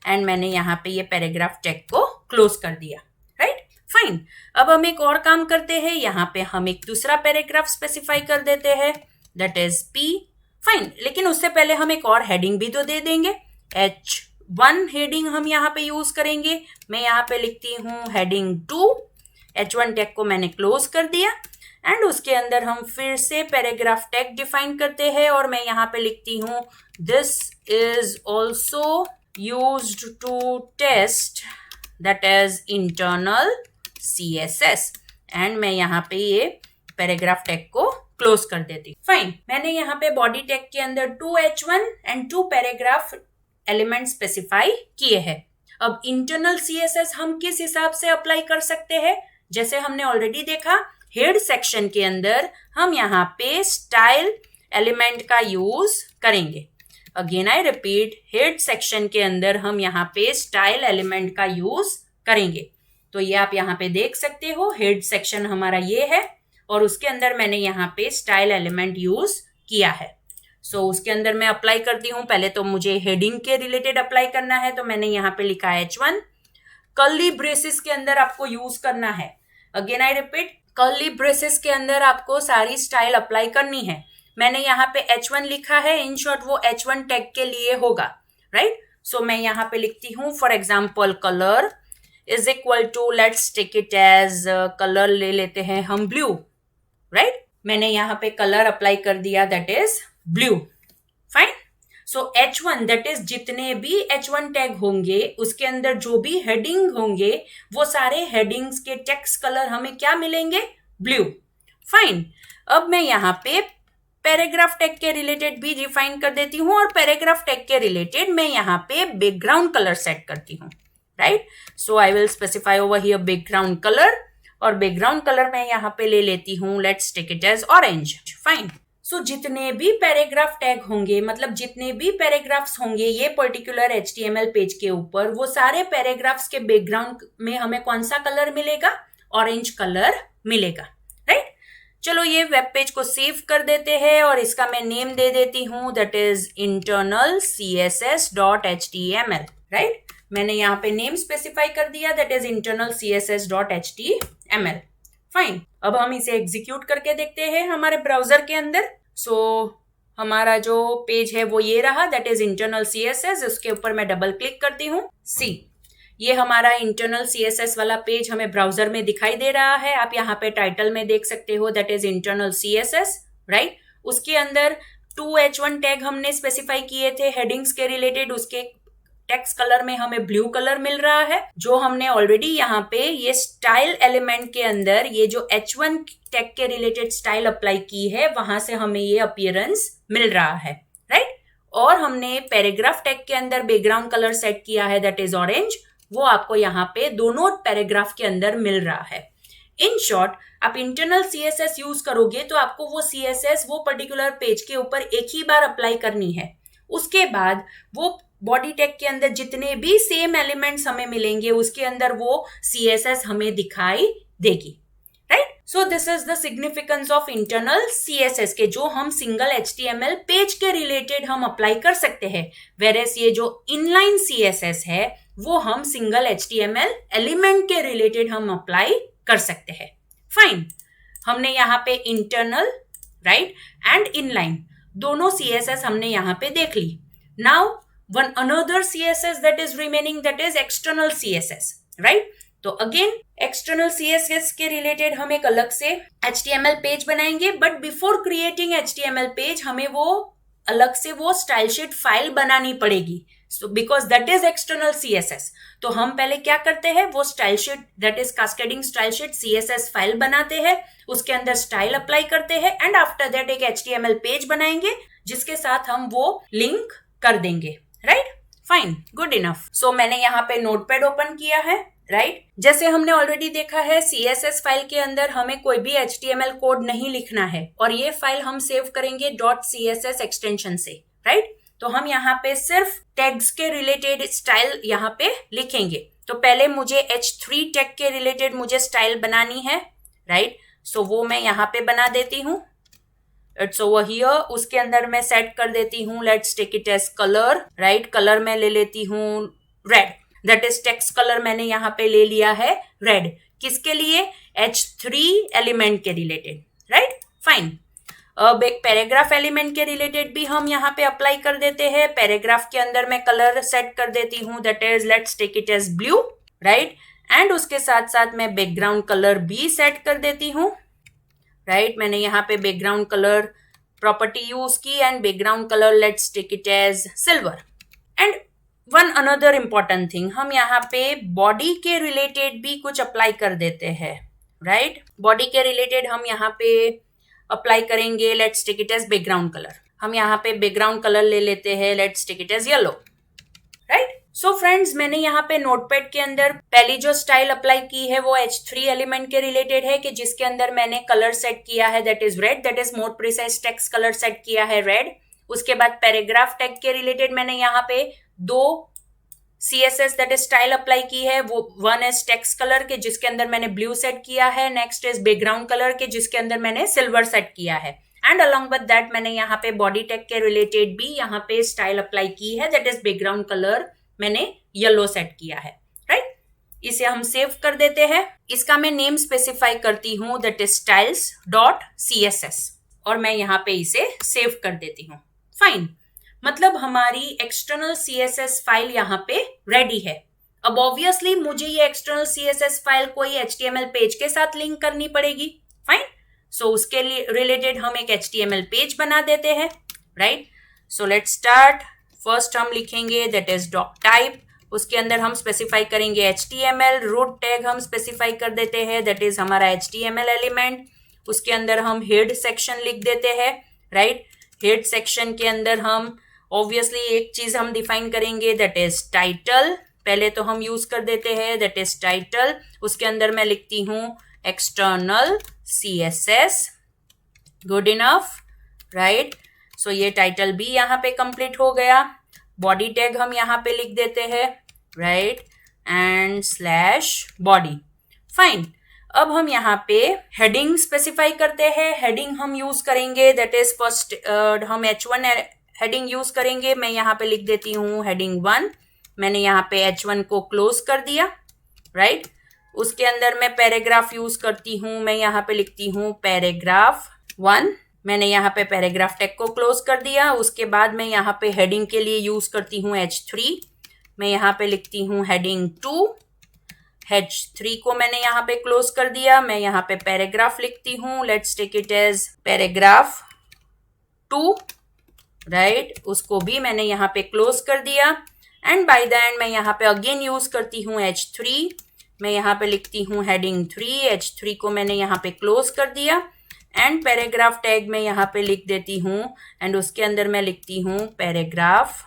and मैंने यहाँ पे ये पैराग्राफ टैग को क्लोज कर दिया, राइट, फाइन। अब हम एक और काम करते हैं, यहाँ पे हम एक दूसरा पैराग्राफ स्पेसिफाई कर देते हैं, दैट इज P, फाइन। लेकिन उससे पहले हम एक और हेडिंग भी तो दे देंगे, H1 हेडिंग हम यहाँ पे यूज करेंगे। मैं यहाँ पे लिखती हूँ हेडिंग 2, H1 टैग को मैंने क्लोज कर दिया, एंड उसके अंदर हम फिर से पैराग्राफ टैग डिफाइन करते हैं, और मैं यहाँ पे लिखती हूँ this is also used to test that is internal CSS, and मैं यहाँ पे ये पैराग्राफ टैग को क्लोज कर देती हूँ। फाइन, मैंने यहाँ पे बॉडी टैग के अंदर 2 H1 and 2 paragraph element specify किए हैं। अब इंटरनल CSS हम किस हिसाब से अप्लाई कर सकते हैं, जैसे हमने ऑलरेडी देखा, हेड सेक्शन के अंदर हम यहाँ पे स्टाइल एलिमेंट का यूज करेंगे, again I repeat, head section के अंदर हम यहाँ पे स्टाइल एलिमेंट का यूज करेंगे। तो ये आप यहाँ पे देख सकते हो, हेड सेक्शन हमारा ये है और उसके अंदर मैंने यहाँ पे स्टाइल एलिमेंट यूज किया है। सो उसके अंदर मैं अप्लाई करती हूँ। पहले तो मुझे हेडिंग के रिलेटेड अप्लाई करना है, तो मैंने यहाँ पे लिखा है H1। कर्ली ब्रेसेस के अंदर आपको यूज करना है। Again I repeat, curly braces के अंदर आपको सारी स्टाइल अप्लाई करनी है। मैंने यहाँ पे H1 लिखा है, इन शॉर्ट वो H1 टैग के लिए होगा, राइट। सो मैं यहाँ पे लिखती हूँ for example colour is equal to, let's take it as, colour ले लेते हैं हम ब्लू, राइट। मैंने यहाँ पे कलर अप्लाई कर दिया, that is blue, fine. So H1 that is जितने भी H1 टैग होंगे उसके अंदर जो भी हेडिंग होंगे वो सारे हेडिंग्स के टेक्स्ट कलर हमें क्या मिलेंगे, ब्लू, फाइन। अब मैं यहाँ पे पैराग्राफ टैग के रिलेटेड भी डिफाइन कर देती हूँ और पैराग्राफ टैग के रिलेटेड मैं यहाँ पे बैकग्राउंड कलर सेट करती हूँ, right. So I will specify over here background colour और बैकग्राउंड कलर मैं यहाँ पे ले लेती हूँ, let's take it as orange, fine. So जितने भी पैराग्राफ टैग होंगे, मतलब जितने भी पैराग्राफ्स होंगे ये पर्टिकुलर HTML पेज के ऊपर, वो सारे पैराग्राफ्स के बैकग्राउंड में हमें कौन सा कलर मिलेगा, ऑरेंज कलर मिलेगा, राइट। चलो ये वेब पेज को सेव कर देते हैं और इसका मैं नेम दे देती हूँ, that is internal css.html, right. मैंने यहाँ पे नेम स्पेसिफाई कर दिया, that is internal css.html, fine. अब हम इसे एग्जीक्यूट करके देखते हैं हमारे ब्राउजर के अंदर। सो हमारा जो पेज है वो ये रहा, दैट इज internal css। उसके ऊपर मैं डबल क्लिक करती हूँ, सी, ये हमारा इंटरनल CSS वाला पेज हमें ब्राउजर में दिखाई दे रहा है। आप यहाँ पे टाइटल में देख सकते हो, that is internal CSS, right. उसके अंदर 2 H1 टैग हमने स्पेसिफाई किए थे हेडिंग्स के रिलेटेड, उसके टेक्स्ट कलर में हमें ब्लू कलर मिल रहा है। जो हमने ऑलरेडी यहाँ पे ये स्टाइल एलिमेंट के अंदर ये जो H1 टैग के रिलेटेड स्टाइल अप्लाई की है, वहां से हमें ये अपीयरेंस मिल रहा है, राइट। और हमने पैराग्राफ टैग के अंदर बैकग्राउंड कलर सेट किया है, दैट इज ऑरेंज, वो आपको यहाँ पे दोनों पैराग्राफ के अंदर मिल रहा है। इन शॉर्ट, आप इंटरनल CSS यूज करोगे तो आपको वो CSS वो पर्टिकुलर पेज के ऊपर एक ही बार अप्लाई करनी है। उसके बाद वो बॉडी टैग के अंदर जितने भी सेम एलिमेंट्स हमें मिलेंगे उसके अंदर वो CSS हमें दिखाई देगी, right. So this is the significance of internal CSS के, जो हम सिंगल HTML पेज के रिलेटेड हम अप्लाई कर सकते हैं, वेरेस ये जो इनलाइन CSS है वो हम सिंगल HTML एलिमेंट के रिलेटेड हम अप्लाई कर सकते हैं, फाइन। हमने यहाँ पे इंटरनल, राइट, एंड इनलाइन दोनों CSS हमने यहाँ पे देख ली। Now one another CSS that is remaining, that is external CSS, right. तो अगेन एक्सटर्नल CSS के रिलेटेड हम एक अलग से HTML पेज बनाएंगे, but before creating HTML page हमें वो अलग से वो स्टाइल शीट फाइल बनानी पड़ेगी, so because that is external CSS। तो हम पहले क्या करते हैं, वो style sheet that is cascading style sheet CSS file बनाते हैं, उसके अंदर स्टाइल अप्लाई करते हैं एंड आफ्टर दैट एक HTML पेज बनाएंगे जिसके साथ हम वो लिंक कर देंगे, राइट, फाइन, गुड इनफ। सो मैंने यहाँ पे नोटपैड ओपन किया है, राइट। जैसे हमने ऑलरेडी देखा है CSS फाइल के अंदर हमें कोई भी HTML कोड नहीं लिखना है और ये फाइल हम सेव करेंगे .css एक्सटेंशन से, राइट। तो हम यहाँ पे सिर्फ टैग्स के रिलेटेड स्टाइल यहाँ पे लिखेंगे। तो पहले मुझे H3 टैग के रिलेटेड मुझे स्टाइल बनानी है, राइट। सो वो मैं यहाँ पे बना देती हूँ, इट्स ओवर हियर। उसके अंदर मैं सेट कर देती हूँ, let's take it as colour, right. Colour मैं ले लेती हूँ red, that is text colour मैंने यहाँ पे ले लिया है रेड, किसके लिए, H3 एलिमेंट के रिलेटेड, राइट, फाइन। अब एक पैराग्राफ एलिमेंट के रिलेटेड भी हम यहाँ पे अप्लाई कर देते हैं। पैराग्राफ के अंदर मैं कलर सेट कर देती हूँ, that is let's take it as blue, right. And उसके साथ साथ मैं बैकग्राउंड कलर भी सेट कर देती हूँ, राइट। मैंने यहाँ पे बैकग्राउंड कलर प्रॉपर्टी यूज की and background colour let's take it as silver. And one another important thing, हम यहाँ पे बॉडी के रिलेटेड भी कुछ अप्लाई कर देते हैं, राइट। बॉडी के रिलेटेड हम यहाँ पे अप्लाई करेंगे, let's take it as background colour. हम यहाँ पे बैकग्राउंड कलर ले लेते हैं, let's take it as yellow, right. So friends, मैंने यहाँ पे नोटपैड के अंदर पहली जो स्टाइल अप्लाई की है वो H3 एलिमेंट के रिलेटेड है, कि जिसके अंदर मैंने कलर सेट किया है that is red, that is more precise text colour set किया है रेड। उसके बाद पैराग्राफ टैग के रिलेटेड मैंने यहाँ पे 2 CSS that is style apply की है। वो वन इज टेक्स्ट कलर के जिसके अंदर मैंने ब्लू सेट किया है, नेक्स्ट इज बैकग्राउंड कलर के जिसके अंदर मैंने सिल्वर सेट किया है, एंड अलॉन्ग विद दैट मैंने यहाँ पे बॉडी टैग के रिलेटेड भी यहाँ पे स्टाइल अप्लाई की है, दैट इज बैकग्राउंड कलर मैंने येलो सेट किया है, राइट। इसे हम सेव कर देते हैं। इसका मैं नेम स्पेसिफाई करती हूँ, that is styles dot CSS, और मैं यहाँ पे इसे सेव कर देती हूँ। फाइन, मतलब हमारी एक्सटर्नल CSS फाइल यहाँ पे रेडी है। अब ऑब्वियसली मुझे ये एक्सटर्नल CSS फाइल कोई HTML पेज के साथ लिंक करनी पड़ेगी। फाइन, सो उसके लिए रिलेटेड हम एक HTML पेज बना देते हैं, right. So let's start. First हम लिखेंगे दैट इज डॉक टाइप, उसके अंदर हम स्पेसिफाई करेंगे HTML। रूट टैग हम स्पेसिफाई कर देते हैं, दैट इज हमारा HTML एलिमेंट। उसके अंदर हम हेड सेक्शन लिख देते हैं, राइट। हेड सेक्शन के अंदर हम ऑब्वियसली एक चीज हम डिफाइन करेंगे, दैट इज टाइटल। पहले तो हम यूज कर देते हैं दैट इज टाइटल। उसके अंदर मैं लिखती हूँ external CSS, good enough, right. So ये टाइटल भी यहाँ पे कंप्लीट हो गया। बॉडी टैग हम यहाँ पे लिख देते हैं, राइट, एंड /body। फाइन, अब हम यहाँ पे हेडिंग स्पेसिफाई करते हैं। हेडिंग हम यूज करेंगे दैट इज फर्स्ट हम H1 हेडिंग यूज करेंगे। मैं यहाँ पे लिख देती हूँ हेडिंग 1। मैंने यहाँ पे H1 को क्लोज कर दिया, राइट। उसके अंदर मैं पैराग्राफ यूज करती हूँ। मैं यहाँ पे लिखती हूँ पैराग्राफ 1। मैंने यहाँ पे पैराग्राफ टैग को क्लोज कर दिया। उसके बाद मैं यहाँ पे हेडिंग के लिए यूज करती हूँ H3। मैं यहाँ पे लिखती हूँ हेडिंग 2। H3 को मैंने यहाँ पे क्लोज कर दिया। मैं यहाँ पे पैराग्राफ लिखती हूँ, let's take it as paragraph 2, right. उसको भी मैंने यहाँ पे क्लोज कर दिया। एंड बाय द एंड मैं यहाँ पे अगेन यूज करती हूँ H3। मैं यहाँ पे लिखती हूँ हेडिंग 3। H3 को मैंने यहाँ पे क्लोज कर दिया एंड पैराग्राफ टैग में यहाँ पे लिख देती हूँ एंड उसके अंदर मैं लिखती हूँ पैराग्राफ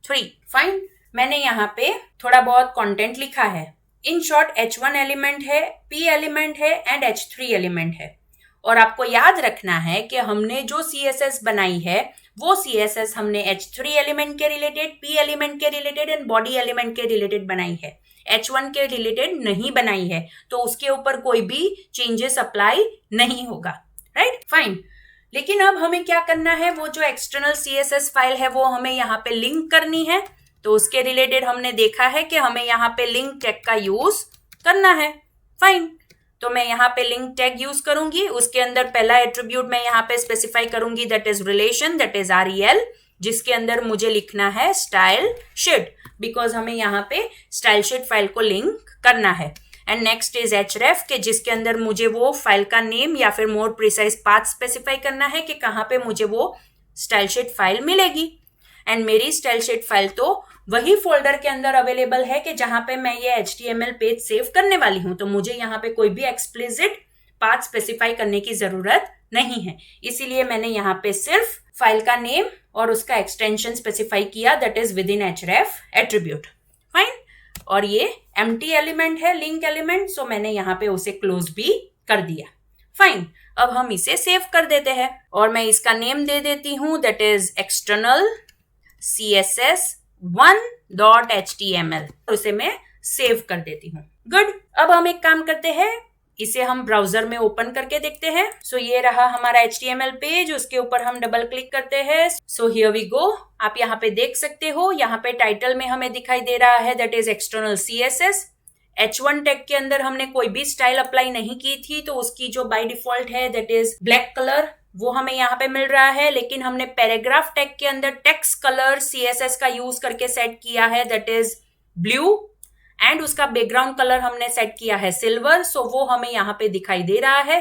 3। फाइन, मैंने यहाँ पे थोड़ा बहुत कंटेंट लिखा है। इन शॉर्ट H1 एलिमेंट है, P एलिमेंट है एंड H3 एलिमेंट है। और आपको याद रखना है कि हमने जो CSS बनाई है वो CSS हमने H3 एलिमेंट के रिलेटेड, P एलिमेंट के रिलेटेड एंड बॉडी एलिमेंट के रिलेटेड बनाई है, H1 के रिलेटेड नहीं बनाई है, तो उसके ऊपर कोई भी चेंजेस अप्लाई नहीं होगा, राइट। फाइन, लेकिन अब हमें क्या करना है, वो जो एक्सटर्नल CSS फाइल है वो हमें यहाँ पे लिंक करनी है। तो उसके रिलेटेड हमने देखा है कि हमें यहाँ पे लिंक टैग का यूज करना है। फाइन, तो मैं यहाँ पे लिंक टैग यूज करूंगी। उसके अंदर पहला एट्रीब्यूट मैं यहाँ पे स्पेसिफाई करूंगी that is relation, that is REL, जिसके अंदर मुझे लिखना है स्टाइल शीट, बिकॉज हमें यहाँ पे स्टाइल शीट फाइल को लिंक करना है। एंड नेक्स्ट इज href के जिसके अंदर मुझे वो फाइल का नेम या फिर मोर प्रिसाइज पाथ स्पेसिफाई करना है कि कहाँ पे मुझे वो स्टाइल शीट फाइल मिलेगी। एंड मेरी स्टाइल शीट फाइल तो वही फोल्डर के अंदर अवेलेबल है कि जहां पे मैं ये HTML पेज सेव करने वाली हूं, तो मुझे यहाँ पे कोई भी एक्सप्लिसिट पाथ स्पेसिफाई करने की जरूरत नहीं है। इसीलिए मैंने यहाँ पे सिर्फ फाइल का नेम और उसका एक्सटेंशन स्पेसिफाई किया, that is with in href attribute. Fine, और ये एम्प्टी एलिमेंट है, लिंक एलिमेंट, सो मैंने यहाँ पे उसे क्लोज भी कर दिया। फाइन, अब हम इसे सेव कर देते हैं और मैं इसका नेम दे देती हूँ दैट इज एक्सटर्नल CSS1.html। उसे मैं सेव कर देती हूँ। गुड, अब हम एक काम करते हैं, इसे हम ब्राउजर में ओपन करके देखते हैं। सो ये रहा हमारा HTML पेज, उसके ऊपर हम डबल क्लिक करते हैं। सो हियर वी गो, आप यहाँ पे देख सकते हो, यहाँ पे टाइटल में हमें दिखाई दे रहा है that is external CSS। H1 tag के अंदर हमने कोई भी स्टाइल अप्लाई नहीं की थी, तो उसकी जो बाय डिफॉल्ट है दैट इज ब्लैक कलर, वो हमें यहाँ पे मिल रहा है। लेकिन हमने पैराग्राफ टैग के अंदर टेक्स्ट कलर CSS का यूज करके सेट किया है दैट इज ब्लू, एंड उसका बैकग्राउंड कलर हमने सेट किया है सिल्वर, सो वो हमें यहाँ पे दिखाई दे रहा है।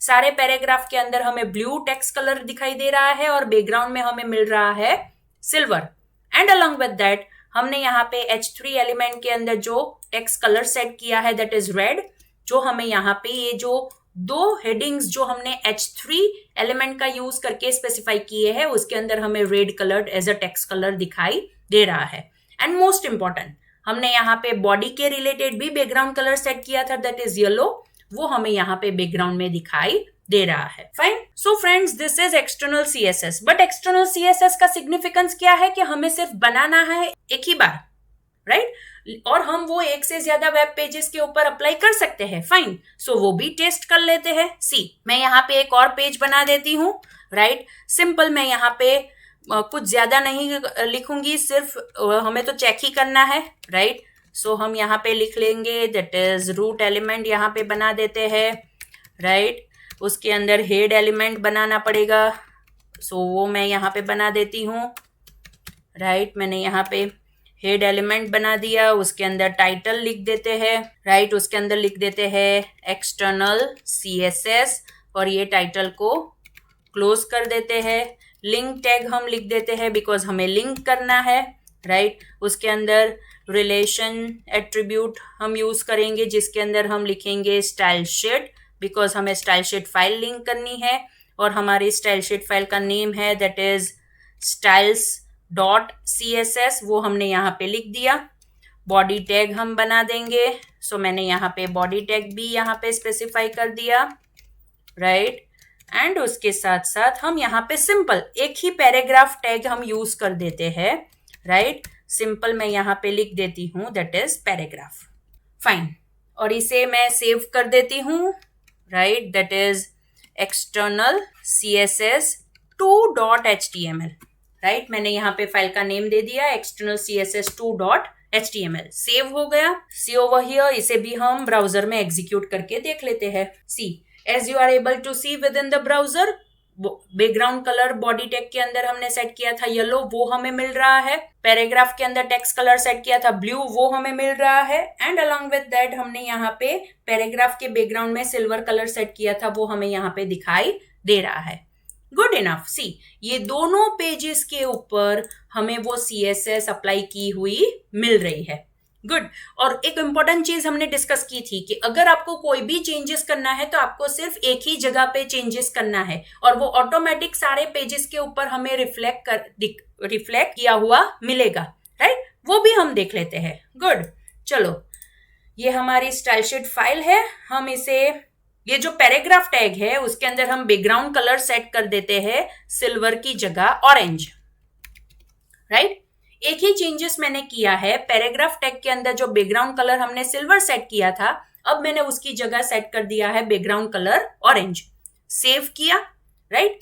सारे पैराग्राफ के अंदर हमें ब्लू टेक्स्ट कलर दिखाई दे रहा है और बैकग्राउंड में हमें मिल रहा है silver. And along with that हमने यहाँ पे H3 एलिमेंट के अंदर जो टेक्स्ट कलर सेट किया है दैट इज रेड, जो हमें यहाँ पे ये जो दो हेडिंग्स जो हमने H3 एलिमेंट का यूज करके स्पेसिफाई किए हैं उसके अंदर हमें red colour as a text colour दिखाई दे रहा है। एंड मोस्ट इंपॉर्टेंट, हमने यहाँ पे बॉडी के रिलेटेड भी बैकग्राउंड कलर सेट किया था दैट इज येलो, वो हमें यहाँ पे बैकग्राउंड में दिखाई दे रहा है। Fine. So friends, this is external CSS. But external CSS का सिग्निफिकेंस क्या है कि हमें सिर्फ बनाना है एक ही बार, राइट? और हम वो एक से ज्यादा वेब पेजेस के ऊपर अप्लाई कर सकते हैं। फाइन। सो वो भी टेस्ट कर लेते हैं। सी, मैं यहाँ पे एक और पेज बना देती हूँ, राइट? सिंपल, मैं यहाँ पे कुछ ज्यादा नहीं लिखूंगी, सिर्फ हमें तो चेक ही करना है, राइट? सो हम यहाँ पे लिख लेंगे दैट इज रूट एलिमेंट यहाँ पे बना देते हैं, राइट? उसके अंदर हेड एलिमेंट बनाना पड़ेगा, सो वो मैं यहाँ पे बना देती हूँ, राइट? मैंने यहाँ पे हेड एलिमेंट बना दिया, उसके अंदर टाइटल लिख देते हैं, राइट? उसके अंदर लिख देते हैं एक्सटर्नल सीएसएस और ये टाइटल को क्लोज कर देते हैं। लिंक टैग हम लिख देते हैं बिकॉज हमें लिंक करना है, राइट? उसके अंदर रिलेशन एट्रीब्यूट हम यूज करेंगे जिसके अंदर हम लिखेंगे स्टाइल शीट बिकॉज हमें स्टाइल शीट फाइल लिंक करनी है और हमारी स्टाइल शीट फाइल का नेम है दैट इज styles.css, वो हमने यहाँ पे लिख दिया। बॉडी टैग हम बना देंगे, सो मैंने यहाँ पे बॉडी टैग भी यहाँ पे स्पेसिफाई कर दिया, राइट? एंड उसके साथ साथ हम यहाँ पे सिंपल एक ही पैराग्राफ टैग हम यूज कर देते हैं, राइट? सिंपल मैं यहाँ पे लिख देती हूँ दैट इज पैराग्राफ। फाइन। और इसे मैं सेव कर देती हूँ, right? That is external css2.html, right? मैंने यहाँ पे फाइल का नेम दे दिया एक्सटर्नल css2.html। सेव हो गया। सी ओवर हियर, इसे भी हम ब्राउजर में एग्जीक्यूट करके देख लेते हैं। See, as you are able to see with in the browser, background colour body tag के अंदर हमने सेट किया था येलो, वो हमें मिल रहा है। पैराग्राफ के अंदर टेक्स्ट कलर सेट किया था ब्लू, वो हमें मिल रहा है। एंड अलोंग विद दैट हमने यहाँ पे पैराग्राफ के बैकग्राउंड में सिल्वर कलर सेट किया था, वो हमें यहाँ पे दिखाई दे रहा है। Good enough. सी, ये दोनों पेजेस के ऊपर हमें वो सीएसएस अप्लाई की हुई मिल रही है। गुड। और एक इंपॉर्टेंट चीज हमने डिस्कस की थी कि अगर आपको कोई भी चेंजेस करना है तो आपको सिर्फ एक ही जगह पे चेंजेस करना है और वो ऑटोमेटिक सारे पेजेस के ऊपर हमें रिफ्लेक्ट किया हुआ मिलेगा, राइट? वो भी हम देख लेते हैं। गुड। चलो, ये हमारी स्टाइल शीट फाइल है। हम इसे, ये जो पैराग्राफ टैग है उसके अंदर हम बैकग्राउंड कलर सेट कर देते हैं सिल्वर की जगह ऑरेंज, राइट? एक ही चेंजेस मैंने किया है। पैराग्राफ टैग के अंदर जो बैकग्राउंड कलर हमने सिल्वर सेट किया था, अब मैंने उसकी जगह सेट कर दिया है बैकग्राउंड कलर ऑरेंज। सेव किया, right?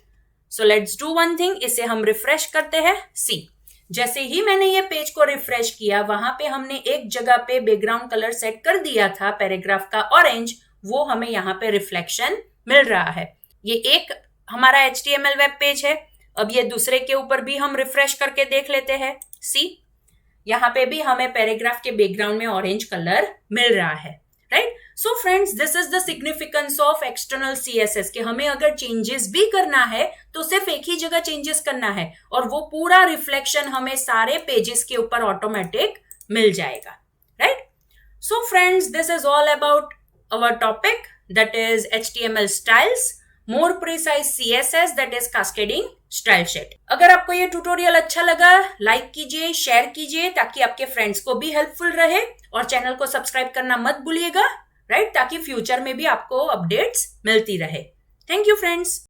So let's do one thing, इसे हम रिफ्रेश करते हैं। सी, जैसे ही मैंने ये पेज को रिफ्रेश किया, वहां पे हमने एक जगह पे बैकग्राउंड कलर सेट कर दिया था पैराग्राफ का ऑरेंज, वो हमें यहाँ पे रिफ्लेक्शन मिल रहा है। ये एक हमारा HTML वेब पेज है। अब ये दूसरे के ऊपर भी हम रिफ्रेश करके देख लेते हैं। सी, यहाँ पे भी हमें पैराग्राफ के बैकग्राउंड में ऑरेंज कलर मिल रहा है, right? So friends, this is the significance of external CSS कि हमें अगर चेंजेस भी करना है तो सिर्फ एक ही जगह चेंजेस करना है और वो पूरा रिफ्लेक्शन हमें सारे पेजेस के ऊपर ऑटोमेटिक मिल जाएगा, right? So friends, this is all about our topic, that is HTML styles, more precise CSS, that is cascading style sheet. अगर आपको ये ट्यूटोरियल अच्छा लगा, लाइक कीजिए, शेयर कीजिए ताकि आपके फ्रेंड्स को भी हेल्पफुल रहे और चैनल को सब्सक्राइब करना मत भूलिएगा, राइट? ताकि फ्यूचर में भी आपको अपडेट्स मिलती रहे। Thank you friends.